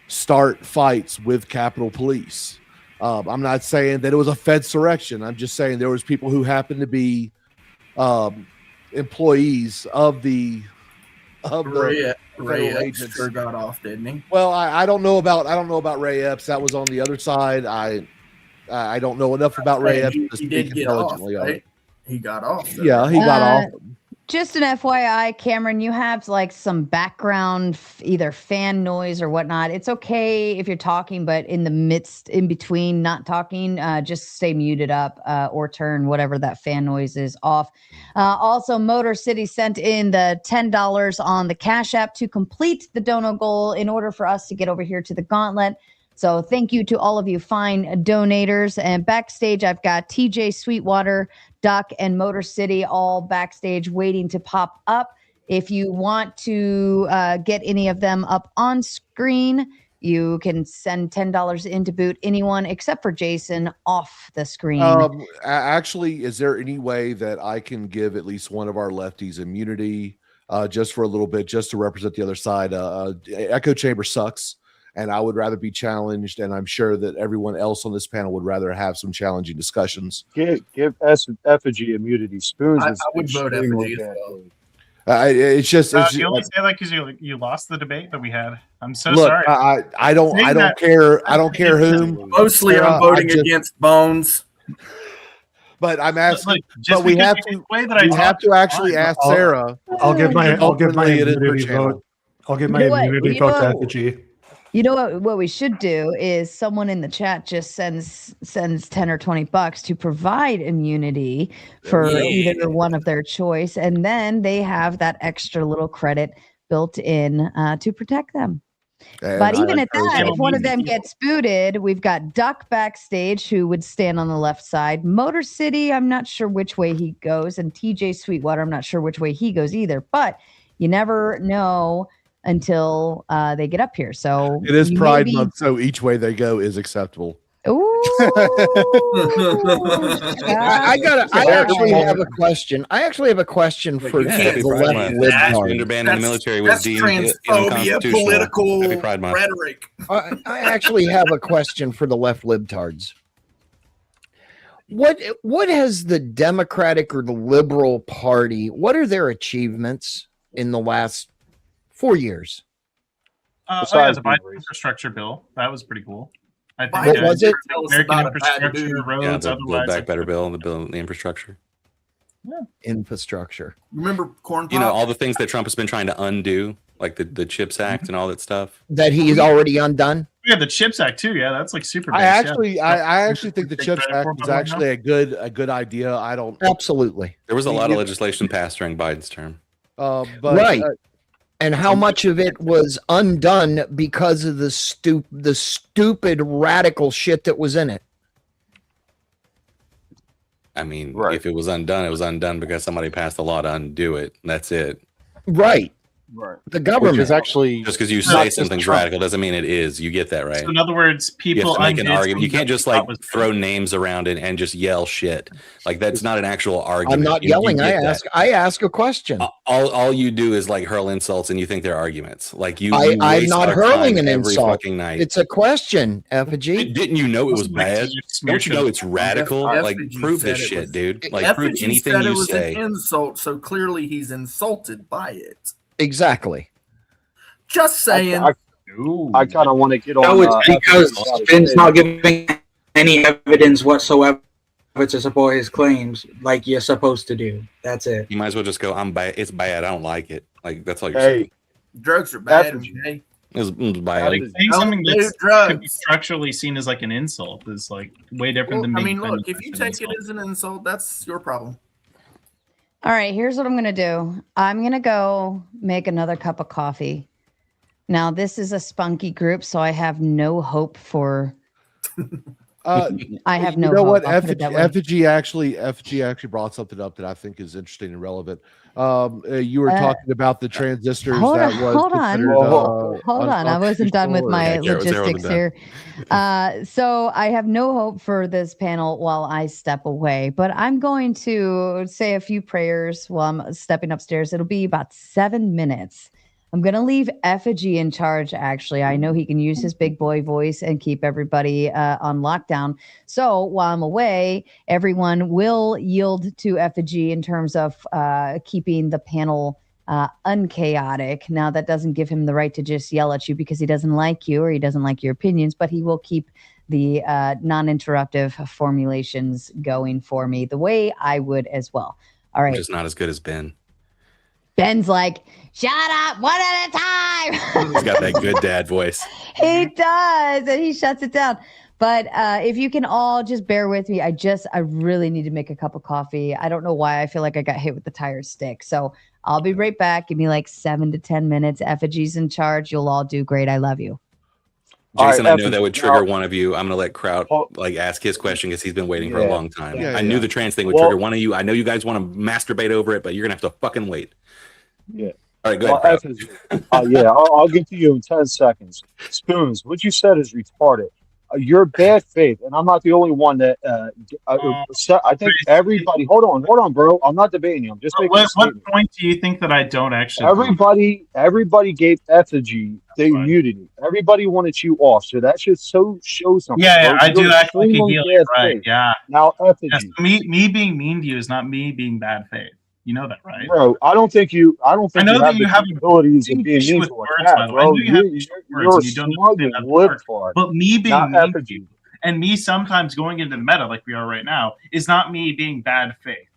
start fights with Capitol Police. I'm not saying that it was a Fedsurrection. I'm just saying there was people who happened to be employees of the Ray agents. Epps got off, didn't he? Well, I don't know about Ray Epps. That was on the other side. I don't know enough about Ray Epps to speak intelligently on it. He got off. Though. Yeah, he got off. Just an FYI, Cameron, you have like some background, either fan noise or whatnot. It's okay if you're talking, but in between not talking, just stay muted up or turn whatever that fan noise is off. Also, Motor City sent in the $10 on the Cash App to complete the dono goal in order for us to get over here to the gauntlet. So thank you to all of you fine donators. And backstage, I've got TJ Sweetwater, Duck, and Motor City all backstage waiting to pop up. If you want to get any of them up on screen, you can send $10 in to boot anyone except for Jason off the screen. Actually, is there any way that I can give at least one of our lefties immunity just for a little bit, just to represent the other side? Echo Chamber sucks. And I would rather be challenged, and I'm sure that everyone else on this panel would rather have some challenging discussions. Give Effigy immunity. Spoons. I would vote Effigy as well. It's just you only say that because you lost the debate that we had. I'm so look, sorry. I don't care. I don't care whom. Mostly, I'm voting against Bones. But I'm asking. Just but we have to. We have to actually ask Sarah. I'll give my immunity vote. I'll give my immunity vote to Effigy. You know what we should do is someone in the chat just sends 10 or $20 to provide immunity for either one of their choice, and then they have that extra little credit built in to protect them. But even at that, if one of them gets booted, we've got Duck backstage who would stand on the left side. Motor City, I'm not sure which way he goes, and TJ Sweetwater, I'm not sure which way he goes either. But you never know until they get up here. So It is you may Pride be- Month, so each way they go is acceptable. Ooh, I actually have a question. I actually have a question for you Yeah, can't happy the Pride left Month. libtards. Surrender ban in the military was That's deemed transphobia, unconstitutional. political Happy Pride Month. rhetoric. I actually have a question for the left libtards. What has the Democratic or the Liberal Party? What are their achievements in the last 4 years? The Biden infrastructure bill, that was pretty cool. I think What was it? American infrastructure, roads, Yeah, the otherwise. Build Back Better bill, the infrastructure. Infrastructure. Remember corn pop? You know, all the things that Trump has been trying to undo, like the CHIPS Act and all that stuff. That he's already undone? Yeah, the CHIPS Act too. Yeah, that's like super. I base, actually think the CHIPS Act was actually a good idea. I don't Absolutely. There was a lot of legislation passed during Biden's term. but Right. And how much of it was undone because of the stupid radical shit that was in it? I mean, if it was undone, it was undone because somebody passed a law to undo it. That's it. Right. Right. The government. Which is actually Just because you not say just something's Trump. radical doesn't mean it is. You get that, right? So in other words, You people have to make an undid argument. You something can't just that like was throw names around it and just yell shit. Like that's not an actual argument. I'm not You yelling. get that. I ask a question. All you do is like hurl insults and you think they're arguments. Like you I'm waste not our hurling time an every insult. fucking night. It's a question, Effigy. Didn't you know it was bad? Don't you know it's radical? Like Effigy prove said this it shit, was- dude. Like prove Effigy anything said it you was say. an insult, so clearly he's insulted by it. Exactly. Just saying. I kind of want to get on. No, it's because Finn's not giving any evidence whatsoever to support his claims, like you're supposed to do. That's it. You might as well just go, I'm bad. It's bad. I don't like it. Like that's all you're Hey, saying. Drugs are bad. Effigy. Okay? It's bad. Like saying Don't something do that could drugs. be structurally seen as like an insult is like way different Well, than I making mean, look, fun if of you an take it insult. as an insult, that's your problem. All right, here's what I'm going to do. I'm going to go make another cup of coffee. Now, this is a spunky group, so I have no hope for. I have no You know hope. what? I'll put it that way. Effigy actually brought something up that I think is interesting and relevant. You were talking about the transistors Hold that on, was hold on. considered, Hold on. I wasn't done with my Yeah, Garrett was there logistics all the here. So I have no hope for this panel while I step away, but I'm going to say a few prayers while I'm stepping upstairs. It'll be about 7 minutes. I'm going to leave Effigy in charge, actually. I know he can use his big boy voice and keep everybody on lockdown. So while I'm away, everyone will yield to Effigy in terms of keeping the panel unchaotic. Now, that doesn't give him the right to just yell at you because he doesn't like you or he doesn't like your opinions, but he will keep the non-interruptive formulations going for me the way I would as well. All right. Just not as good as Ben. Ben's like, shut up, one at a time. He's got that good dad voice. He does, and he shuts it down. But if you can all just bear with me, I really need to make a cup of coffee. I don't know why I feel like I got hit with the tire stick. So I'll be right back. Give me like 7 to 10 minutes. Effigy's in charge. You'll all do great. I love you. Jason, All right, I know that would trigger one of you. I'm gonna let Kraut like ask his question because he's been waiting for a long time. Yeah, I knew the trans thing would trigger one of you. I know you guys want to masturbate over it, but you're gonna have to fucking wait. Yeah. All right, go ahead. Kraut. I'll get to you in 10 seconds. Spoons, what you said is retarded. You're bad faith, and I'm not the only one that. I think everybody. Hold on, bro. I'm not debating you. I'm just making a What statement. point do you think that I don't actually? Everybody gave Effigy the immunity. Everybody wanted you off, so that should show something. Yeah, bro. I You're do act like a extremely healer, bad right? faith. Yeah. Now, Effigy. Yes, me being mean to you is not me being bad faith. You know that, right? Bro, I don't think you I know that you have the capabilities of being mean with to words, a by cat, the way. I bro. know you have You're issues with a words and you don't smug understand that lip part. fart. But me being Not mean to Effigy. you and me sometimes going into the meta like we are right now is not me being bad faith.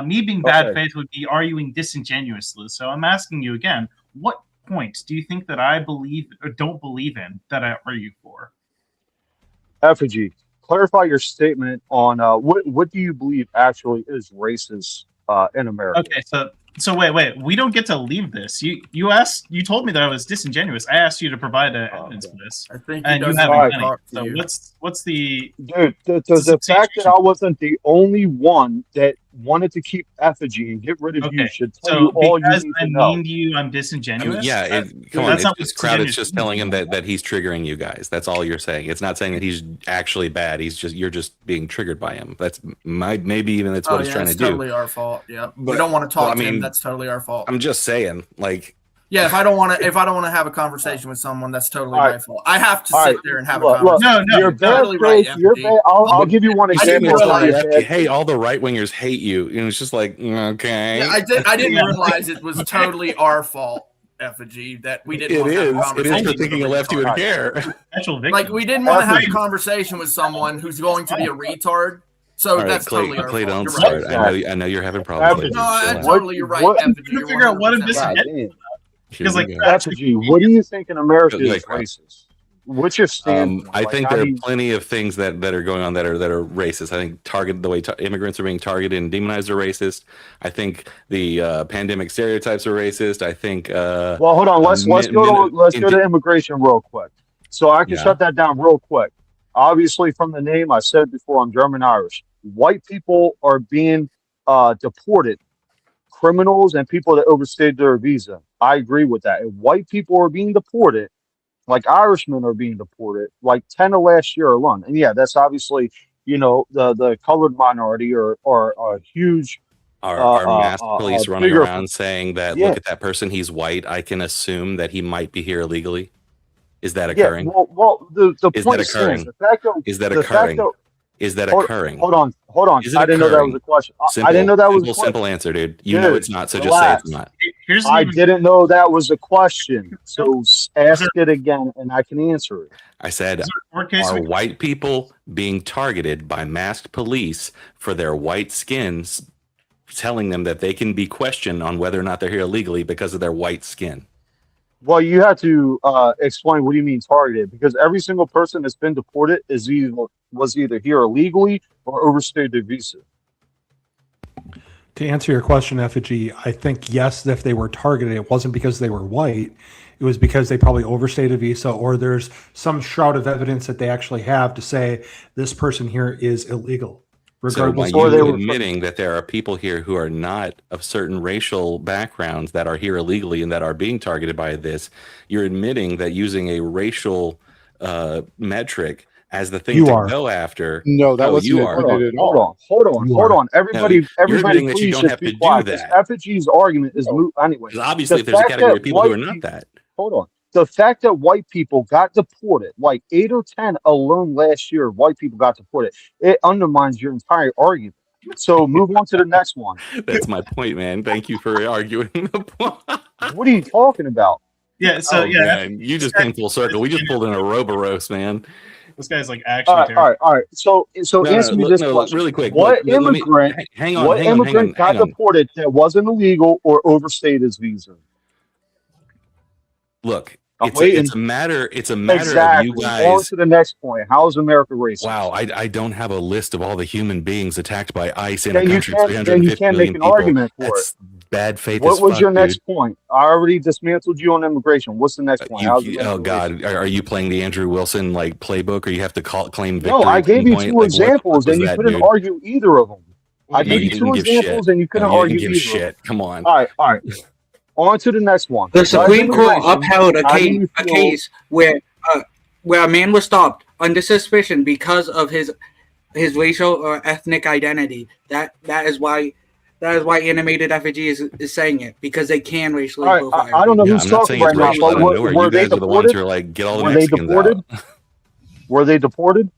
Me being bad Okay. faith would be arguing disingenuously. So I'm asking you again, what points do you think that I believe or don't believe in that I argue for? Effigy, clarify your statement on what do you believe actually is racist in America? Okay, so wait. We don't get to leave this. You told me that I was disingenuous. I asked you to provide evidence for this, I think and you doesn't haven't wanna done talk it. to So you. what's the Dude, the fact that I wasn't the only one that wanted to keep effigy and get rid of you Okay, should tell so you all you because need I'm to know. mean to you, I'm I disingenuous. mean, yeah, come on. That's It's not just what crowd. It's disingenuous just telling him means. that he's triggering you guys. That's all you're saying. It's not saying that he's actually bad. You're just being triggered by him. Maybe even that's what he's trying to It's do. totally our fault. Yeah, we But- don't want to talk well, I to him. mean, That's totally our fault. I'm just saying, like, Yeah, if I don't want to have a conversation with someone, that's totally All my right. fault. I have to All sit right. there and have Look, a conversation. No, you're You're totally bad right, faith. You're FD. bad. I'll give you one I didn't example. realize- You're bad hey, faith. all the right wingers hate you, and it's just like, okay, Yeah, I didn't realize it was totally our fault, Effigy, that we didn't it want to have a is. It conversation. is for with thinking a left you retard. would care. Actual victim. Like, we didn't want to have a Effigy. conversation with someone who's going to be a retard. So All right, that's Clay, totally our Clay, fault. don't You're right. start. I know you're having problems. Effigy. Clay. No, Chill out. totally, you're right, What- Effigy. I'm trying to You're figure out what I'm 100% missing. right. God damn. Here Because, we like, go. Effigy, what do you think in America Go is ahead, Clay. racist? What's your stand? I think there are plenty of things that are going on that are racist. I think the way immigrants are being targeted and demonized are racist. I think the pandemic stereotypes are racist. I think. Well, hold on. Let's go to immigration real quick, so I can Yeah. shut that down real quick. Obviously, from the name, I said it before, I'm German Irish. White people are being deported. Criminals and people that overstayed their visa. I agree with that. If white people are being deported, like Irishmen are being deported, like 10 of last year alone. And yeah, that's obviously, the colored minority or a huge Our masked police running bigger- around saying that, Yeah. look at that person, he's white. I can assume that he might be here illegally. Is that Yeah, occurring? well, the Is point that occurring? stands. The fact that, Is that the fact occurring? that- Is that hold- occurring? Hold on. Is it I didn't know that occurring? was a question. Simple, I didn't know that was a question. simple answer, dude. You know Dude, it's not, so just relax. say it's not. here's I the- didn't know that was a question. So ask it again and I can answer it. I said, is there a court case are we- white people being targeted by masked police for their white skins, telling them that they can be questioned on whether or not they're here illegally because of their white skin? Well, you have to explain what do you mean targeted, because every single person that's been deported was either here illegally or overstayed their visa. To answer your question, Effigy, I think yes, if they were targeted, it wasn't because they were white. It was because they probably overstayed a visa, or there's some shroud of evidence that they actually have to say this person here is illegal. Regardless, so by Or they you were- admitting that there are people here who are not of certain racial backgrounds that are here illegally and that are being targeted by this, you're admitting that using a racial metric as the thing You to are. go after. No, that Oh, wasn't you are. admitted at Hold all. on, hold on, You hold are. on. Everybody, you're everybody, admitting that you please don't just have be to do quiet. that. FG's argument is moot anyway. Because obviously, The if there's a fact category that of people who are white not people- that. Hold on. The fact that white people got deported, like 8 or 10 alone last year, white people got deported, it undermines your entire argument. So move on to the next one. That's my point, man. Thank you for arguing the point. What are you talking about? Yeah, so Oh, yeah, man, you just came full circle. We just pulled in a Roboros, man. this guy's like actually All right. So answer me this question. really quick. What Let me- immigrant? hang on, What hang on, immigrant hang got on. deported that wasn't illegal or overstayed his visa? Look, I'm it's waiting. a matter. It's a matter Exactly. of you On guys. to the next point. How is America racist? Wow, I don't have a list of all the human beings attacked by ICE in Then a you country of can't. Then you 350 can't million make an people. argument for That's bad faith. it. What as was fuck, your next dude. point? I already dismantled you on immigration. What's the next point? How's Oh America God, racist? are you playing the Andrew Wilson like playbook, or you have to claim victory? No, I at some gave you point? two Like, what the fuck examples, was and you that, couldn't dude? argue either of them. I No, gave you didn't two give examples, shit. and you couldn't No, you argue didn't give either. shit. Come on. All right. On to the next one. The Besides Supreme Court immigration, upheld a how do case, you a feel- case where a man was stopped under suspicion because of his racial or ethnic identity. That is why animated effigy is saying it, because they can racially All right, profile. I don't know Yeah, who's I'm not talking saying right it's now, racial out but of nowhere. were You they guys are the ones deported? who are like, get all the Were they Mexicans deported? out. Were they deported?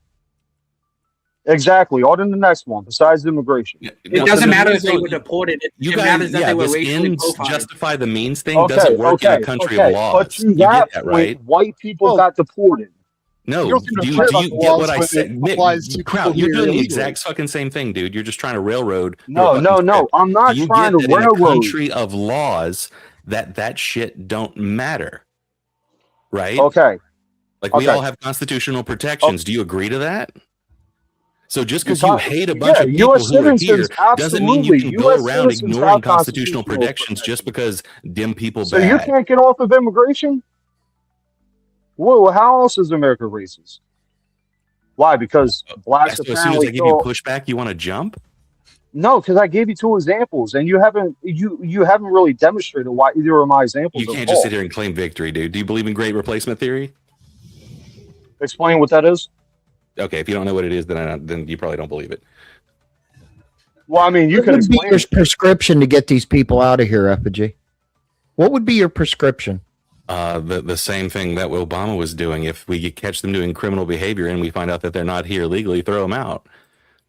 Exactly. On to the next one. Besides immigration. Yeah, It no, doesn't so matter the if they means were don't- deported. You It guys, matters that yeah, they were this racially ends profiled. justify the means thing doesn't work in a country of laws. But to You that get that, point, right? white people Well, got deported. No, You don't seem to do you, care do about you the get laws what I when said? it applies to Crowd, people you're who are doing the illegally. exact fucking same thing, dude. You're just trying to railroad. No, your no, fucking no. script. I'm not Do you trying get to that in a railroad. country of laws that shit don't matter, right? Okay. Like we okay. all have constitutional protections. Do you agree to that? So just because You're you talking- hate a bunch yeah, of people US who are here citizens, doesn't mean you absolutely. can go US around citizens ignoring have constitutional constitutional protections just because dim people So bad. you can't get off of immigration? Well, how else is America racist? Why? Because blacks So as soon as apparently I give you feel- pushback, you want to jump? No, because I gave you 2 examples, and you haven't really demonstrated why either of my examples. You are can't just false. sit here and claim victory, dude. Do you believe in great replacement theory? Explain what that is. Okay, if you don't know what it is, then you probably don't believe it. Well, I mean, you What can would be explain your it. prescription to get these people out of here, Effigy? What would be your prescription? The same thing that Obama was doing. If we catch them doing criminal behavior and we find out that they're not here legally, throw them out.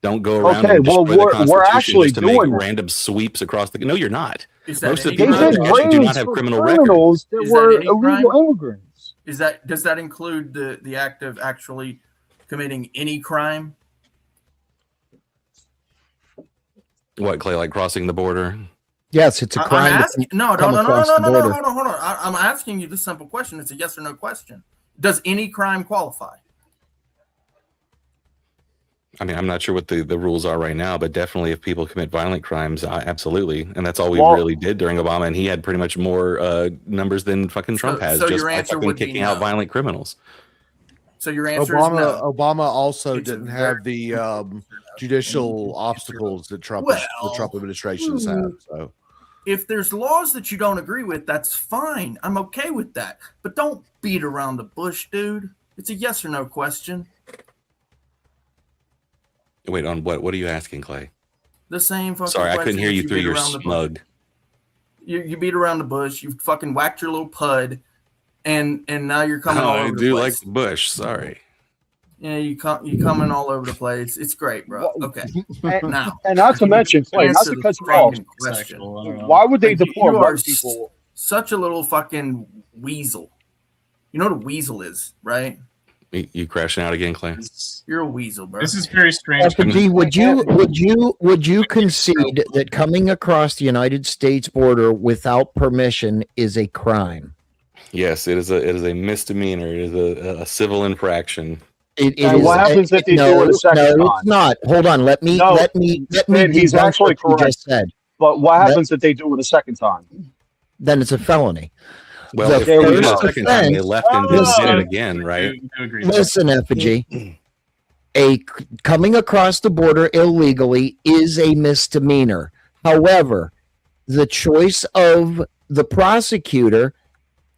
Don't go around and destroy the Constitution we're actually just to make doing that. random sweeps across the. No, you're not. Is that Most of any the people They in did this country do not raids have for criminal records. criminals that Is that were any illegal crime? immigrants. Does that include the act of actually committing any crime? What, Clay, like crossing the border? Yes, it's a crime. I'm asking, no, come across the border. hold on. I'm asking you this simple question. It's a yes or no question. Does any crime qualify? I mean, I'm not sure what the rules are right now, but definitely if people commit violent crimes, absolutely. And that's all we really did during Obama. And he had pretty much more numbers than fucking Trump has, so just your by answer fucking would be kicking out no. violent criminals. So your answer is no. Obama also It's a didn't have the judicial obstacles that the Trump administration has had. So If there's laws that you don't agree with, that's fine. I'm okay with that. But don't beat around the bush, dude. It's a yes or no question. Wait, on what? What are you asking, Clay? The same fucking Sorry, I question couldn't hear that you through beat your around the bush. smug. You beat around the bush. You fucking whacked your little pud, and now you're coming all I over do the like place. the bush. Sorry. Yeah, you coming all over the place. It's great, bro. Okay. Now, And not to mention, Clay, not answer to cut the you off. fucking question. Why would they Like, deport you are white people? such a little fucking weasel. You know what a weasel is, right? You crashing out again, Clay? You're a weasel, bro. This is very strange. Effigy, would you concede that coming across the United States border without permission is a crime? Yes, it is a misdemeanor. It is a civil infraction. It And is what happens if they do it a second no, time? it's not. Hold on. Let me No, He's he's actually what you correct. just said. But what happens if they do it a second time? Then it's a felony. Well, The if they did it a first second time, they offense- left and did it again, right? Listen, Effigy. Coming across the border illegally is a misdemeanor. However, the choice of the prosecutor,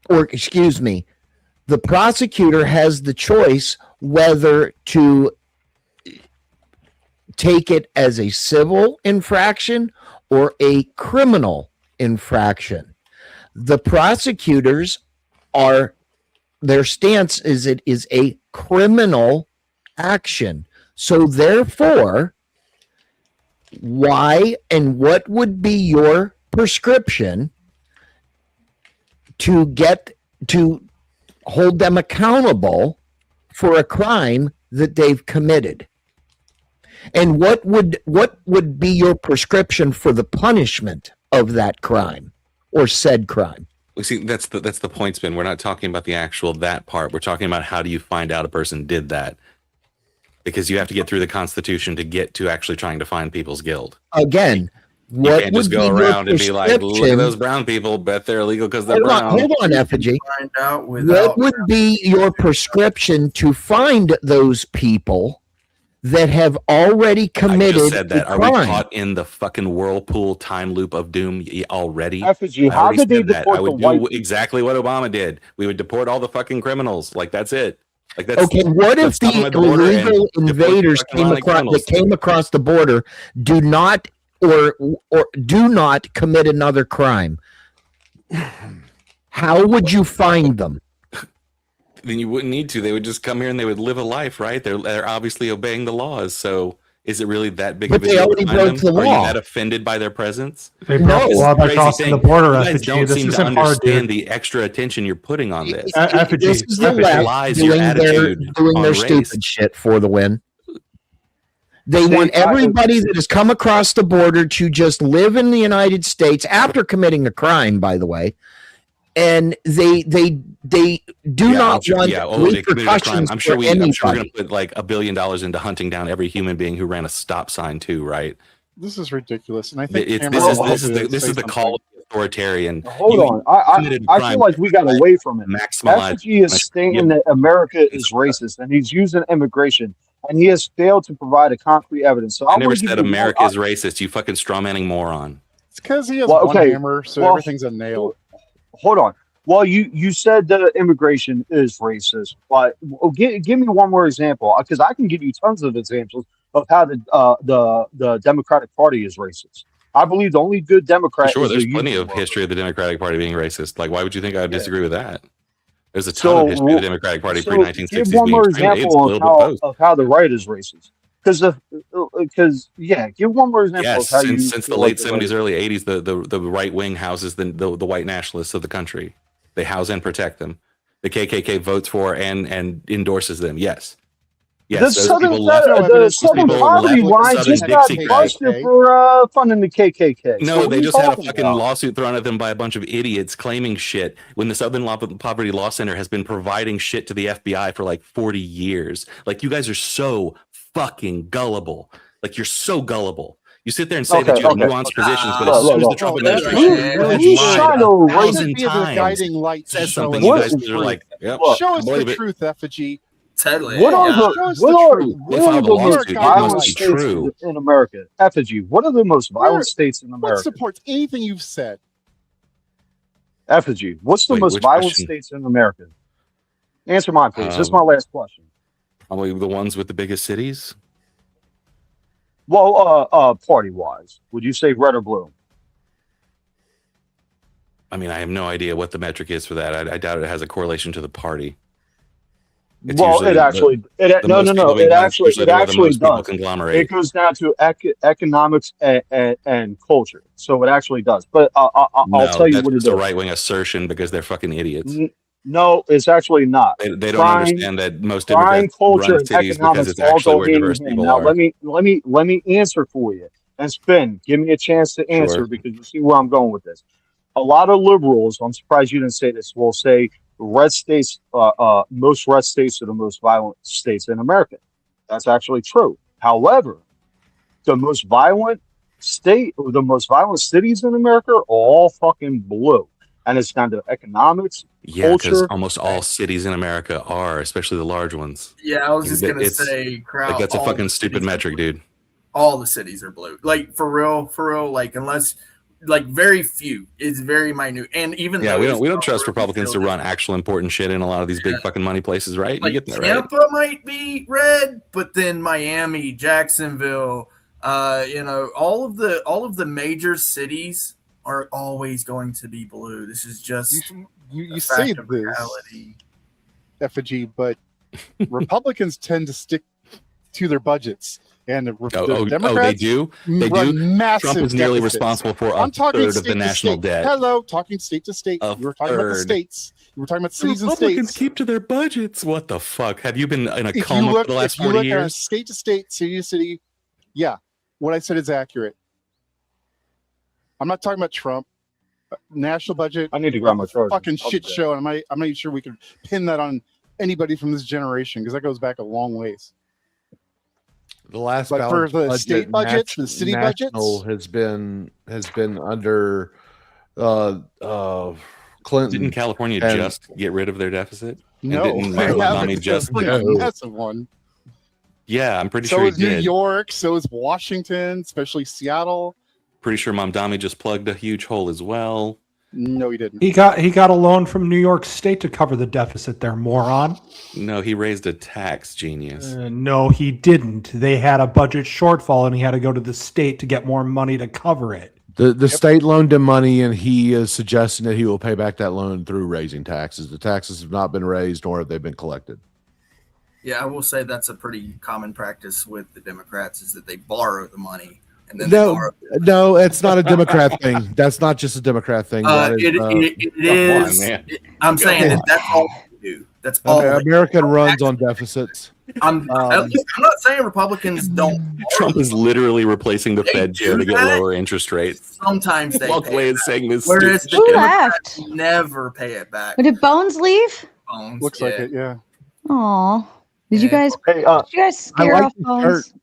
the prosecutor has the choice whether to take it as a civil infraction or a criminal infraction. The prosecutors their stance is it is a criminal action. So therefore, why and what would be your prescription to hold them accountable for a crime that they've committed? And what would be your prescription for the punishment of that crime or said crime? We see that's the point spin. We're not talking about the actual that part. We're talking about how do you find out a person did that? Because you have to get through the Constitution to get to actually trying to find people's guilt. Again, You what can't just would go be your around and be like, look at prescription? those brown people, bet they're illegal because they're brown. Hold on, Effigy. Find out without. What would be your prescription to find those people that have already I committed just said that. a Are we crime? caught in the fucking whirlpool time loop of doom already? Effigy, I how already did they said that. deport I the would white do people? exactly what Obama did. We would deport all the fucking criminals. Like that's it. Like that's Okay, what if let's stop them the at the border and illegal deport the invaders fucking violent criminals. came across the border do not or do not commit another crime? How would you find them? Then you wouldn't need to. They would just come here and they would live a life, right? They're obviously obeying the laws. So is it really that big But of a they deal already to find broke them? the Are law. you that offended by their presence? They broke the This is law the by crazy crossing thing. the border. You guys Effigy. don't This seem to isn't hard, understand dude. the extra attention you're putting on this. Effigy, This is the Effigy. left Lies your doing attitude doing on their race. stupid shit for the win. They See, want everybody that has come across the border to just live in the United States after committing a crime, by the way. And they do not want they committed a crime. repercussions I'm sure for we're going anybody. to put like $1 billion into hunting down every human being who ran a stop sign too, right? This is ridiculous, and I think This Cameron is will this is have the to this say is the something. call of the authoritarian. Hold You on. I committed feel crime. like we got away from it. Maximize. Effigy is stating that America is racist, and he's using immigration and he has failed to provide a concrete evidence. So I I'm never gonna give said you America is racist. You fucking strawmanning moron. It's because he has Well, one okay. hammer, so Well, everything's a nail. Hold on. Well, you said that immigration is racist, but give me one more example, because I can give you tons of examples of how the Democratic Party is racist. I believe the only good For Democrat sure, is there's the plenty union of worker. history of the Democratic Party being racist. Like, why would you think I would Yeah. disagree with that? There's a ton So, of history of the Democratic Party so pre-1960s give one being more extremely. It's a example little bit both. of how the right is racist. Because yeah, give one more example Yes, of how you since the feel late like the right 70s, is early 80s, the right wing houses the white nationalists of the country. They house and protect them. The KKK votes for and endorses them. Yes. Yes, The those Southern, people left. No the evidence Southern people Poverty left Line Southern just got Dixie busted KKK. for funding the KKK. So No, what they are you just had a talking fucking about? lawsuit thrown at them by a bunch of idiots claiming shit when the Southern Poverty Law Center has been providing shit to the FBI for like 40 years. Like, you guys are so fucking gullible. Like, you're so gullible. You sit there and say that you have nuanced positions, but as soon as the Trump administration has Who's lied trying to a raise thousand be the times, guiding light to says show something, us you the guys are truth. like, yep, Show us the believe it. truth, effigy. Totally. What are yeah. the Show us what the are truth. They what are filed a the most lawsuit. It violent must be states true. in America? Effigy. What are the most violent Where- states in What America? supports anything you've said? Effigy. What's the Wait, most which violent question? states in America? Answer mine, please. This is my last question. Probably the ones with the biggest cities. Well, party wise, would you say red or blue? I mean, I have no idea what the metric is for that. I doubt it has a correlation to the party. It's Well, usually it actually it the no most no people no being it black, actually usually it they're where the actually most people does. conglomerate. It goes down to economics and culture. So it actually does. But I'll No, tell you that's what it just a does. right wing assertion because they're fucking idiots. No, it's actually not. They don't Crime, understand that most crime, Democrats culture, run and cities because economics it's all actually go where hand diverse in hand. people Now are. let me answer for you. And Spin, give me a chance to answer Sure. because you see where I'm going with this. A lot of liberals, I'm surprised you didn't say this, will say red states, most red states are the most violent states in America. That's actually true. However, the most violent state or the most violent cities in America are all fucking blue. And it's down to economics, Yeah, because culture. almost all cities in America are, especially the large ones. Yeah, I was just It- gonna it's- say, crowd. Like, that's a all fucking the stupid cities are metric, blue. dude. All the cities are blue. Like for real. Like unless like very few. It's very minute. And even Yeah, those we don't are trust really Republicans to still run actual important shit in a lot of these big fucking money places, right? like You get that right? Tampa might be red, but then Miami, Jacksonville, all of the major cities are always going to be blue. This is just You a say fact of this, reality. effigy, but Republicans tend to stick to their budgets, and the Democrats they do. They run do. massive Trump is nearly deficits. responsible for a I'm talking third of state the to national state. debt. Hello, talking state to state. A You were talking about the third. states. You were talking about cities and Republicans states. keep to their budgets. What the fuck? Have you been in a If you coma look, for the last if you 40 look at years? state to state, city to city, yeah, what I said is accurate. I'm not talking about Trump. National budget. I need to grab my Trojan. Fucking I'll shit do that. show, and I'm not even sure we could pin that on anybody from this generation because that goes back a long ways. The last But for balanced the state budgets, the city national budgets, has been under Clinton. Didn't California and- just get rid of their deficit? And no, didn't they Michael haven't. Obama It's just? like a No. massive one. Yeah, I'm pretty So sure he is New did. York, so is Washington, especially Seattle. Pretty sure Mamdani just plugged a huge hole as well. No, he didn't. He got a loan from New York State to cover the deficit there, moron. No, he raised a tax, genius. No, he didn't. They had a budget shortfall and he had to go to the state to get more money to cover it. The state loaned him money, and he is suggesting that he will pay back that loan through raising taxes. The taxes have not been raised, nor have they been collected. Yeah, I will say that's a pretty common practice with the Democrats is that they borrow the money and then they No, borrow. no, it's not a Democrat thing. That's not just a Democrat thing. That is, It is. man. I'm saying that that's all they do. That's all. they do. America runs on deficits. I'm not saying Republicans don't. Trump is literally replacing the They Fed chair do to get that. lower interest rates. Sometimes they Walk pay away it and back. saying this. Whereas stupid the Who Democrats left? never pay it back. Did Bones leave? Bones, Looks like it, yeah. Oh, did you Yeah. guys? Hey, Did you guys scare like off the Bones?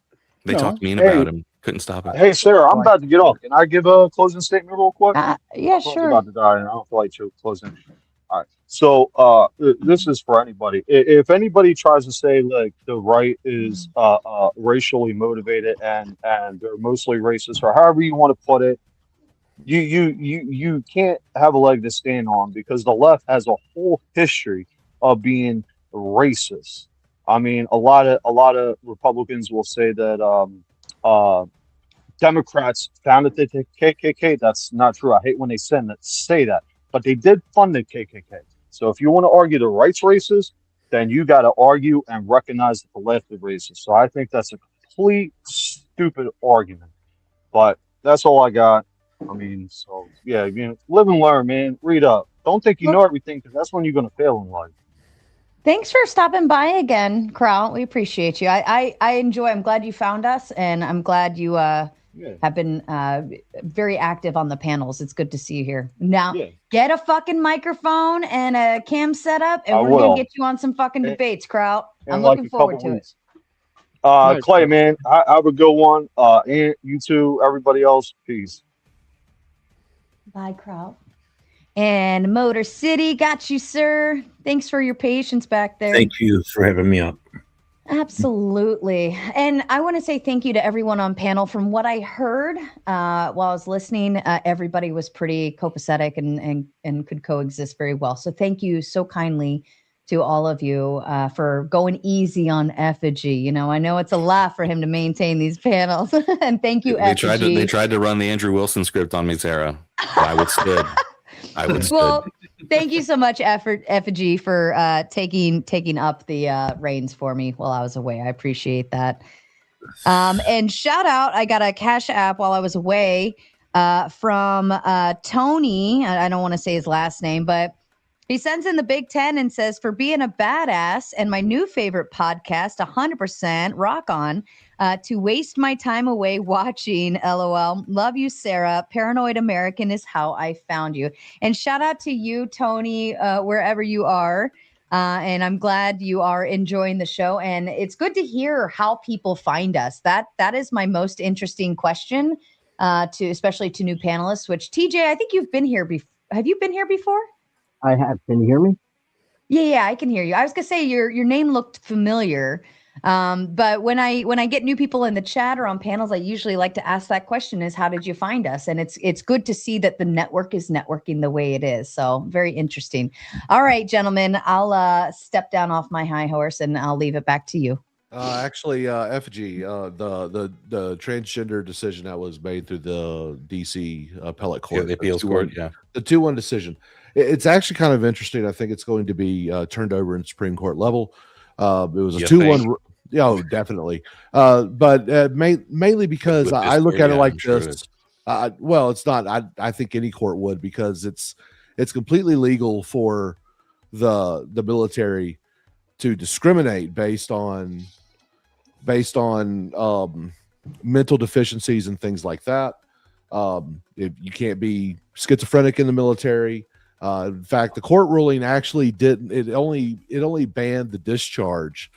They No. talked mean Hey. about him. Couldn't stop it. hey, Sarah, I'm about to get off. Can I give a closing statement real quick? Yeah, Phone's sure. about to die, and I don't feel like closing. All right. So this is for anybody. If anybody tries to say like the right is racially motivated and they're mostly racist or however you want to put it, you can't have a leg to stand on because the left has a whole history of being racist. I mean, a lot of Republicans will say that Democrats founded the KKK. That's not true. I hate when they say that, but they did fund the KKK. So if you want to argue the right's racist, then you got to argue and recognize that the left is racist. So I think that's a complete stupid argument. But that's all I got. I mean, so yeah, live and learn, man. Read up. Don't think you know everything because that's when you're gonna fail in life. Thanks for stopping by again, Kraut. We appreciate you. I enjoy. I'm glad you found us, and I'm glad you have been very active on the panels. It's good to see you here. Now, get a fucking microphone and a cam set up, and we're gonna get you on some fucking debates, Kraut. I'm looking forward to it. Clay, man, have a good one. And you too, everybody else. Peace. Bye, Kraut. And Motor City, got you, sir. Thanks for your patience back there. Thank you for having me up. Absolutely. And I want to say thank you to everyone on panel. From what I heard while I was listening, everybody was pretty copacetic and could coexist very well. So thank you so kindly to all of you for going easy on Effigy. You know, I know it's a lot for him to maintain these panels. And thank you, Effigy. They tried to run the Andrew Wilson script on me, Sarah. I withstood. Well, thank you so much, Effigy, for taking up the reins for me while I was away. I appreciate that. And shout out, I got a Cash App while I was away from Tony. I don't want to say his last name, but he sends in the Big 10 and says, for being a badass and my new favorite podcast, 100% rock on, to waste my time away watching, LOL. Love you, Sarah. Paranoid American is how I found you. And shout out to you, Tony, wherever you are. And I'm glad you are enjoying the show. And it's good to hear how people find us. That is my most interesting question, especially to new panelists, which TJ, I think you've been here before. Have you been here before? I have. Can you hear me? Yeah, I can hear you. I was gonna say your name looked familiar, but when I get new people in the chat or on panels, I usually like to ask that question: is how did you find us? And it's good to see that the network is networking the way it is. So very interesting. All right, gentlemen, I'll step down off my high horse and I'll leave it back to you. Actually, Effigy, the transgender decision that was made through the DC appellate court, the appeals court, the 2-1 decision. It's actually kind of interesting. I think it's going to be turned over in Supreme Court level. It was a 2-1. Yeah, definitely. But mainly because I look at it like this. Well, it's not. I think any court would, because it's completely legal for the military to discriminate based on mental deficiencies and things like that. If you can't be schizophrenic in the military. In fact, the court ruling actually didn't. It only banned the discharge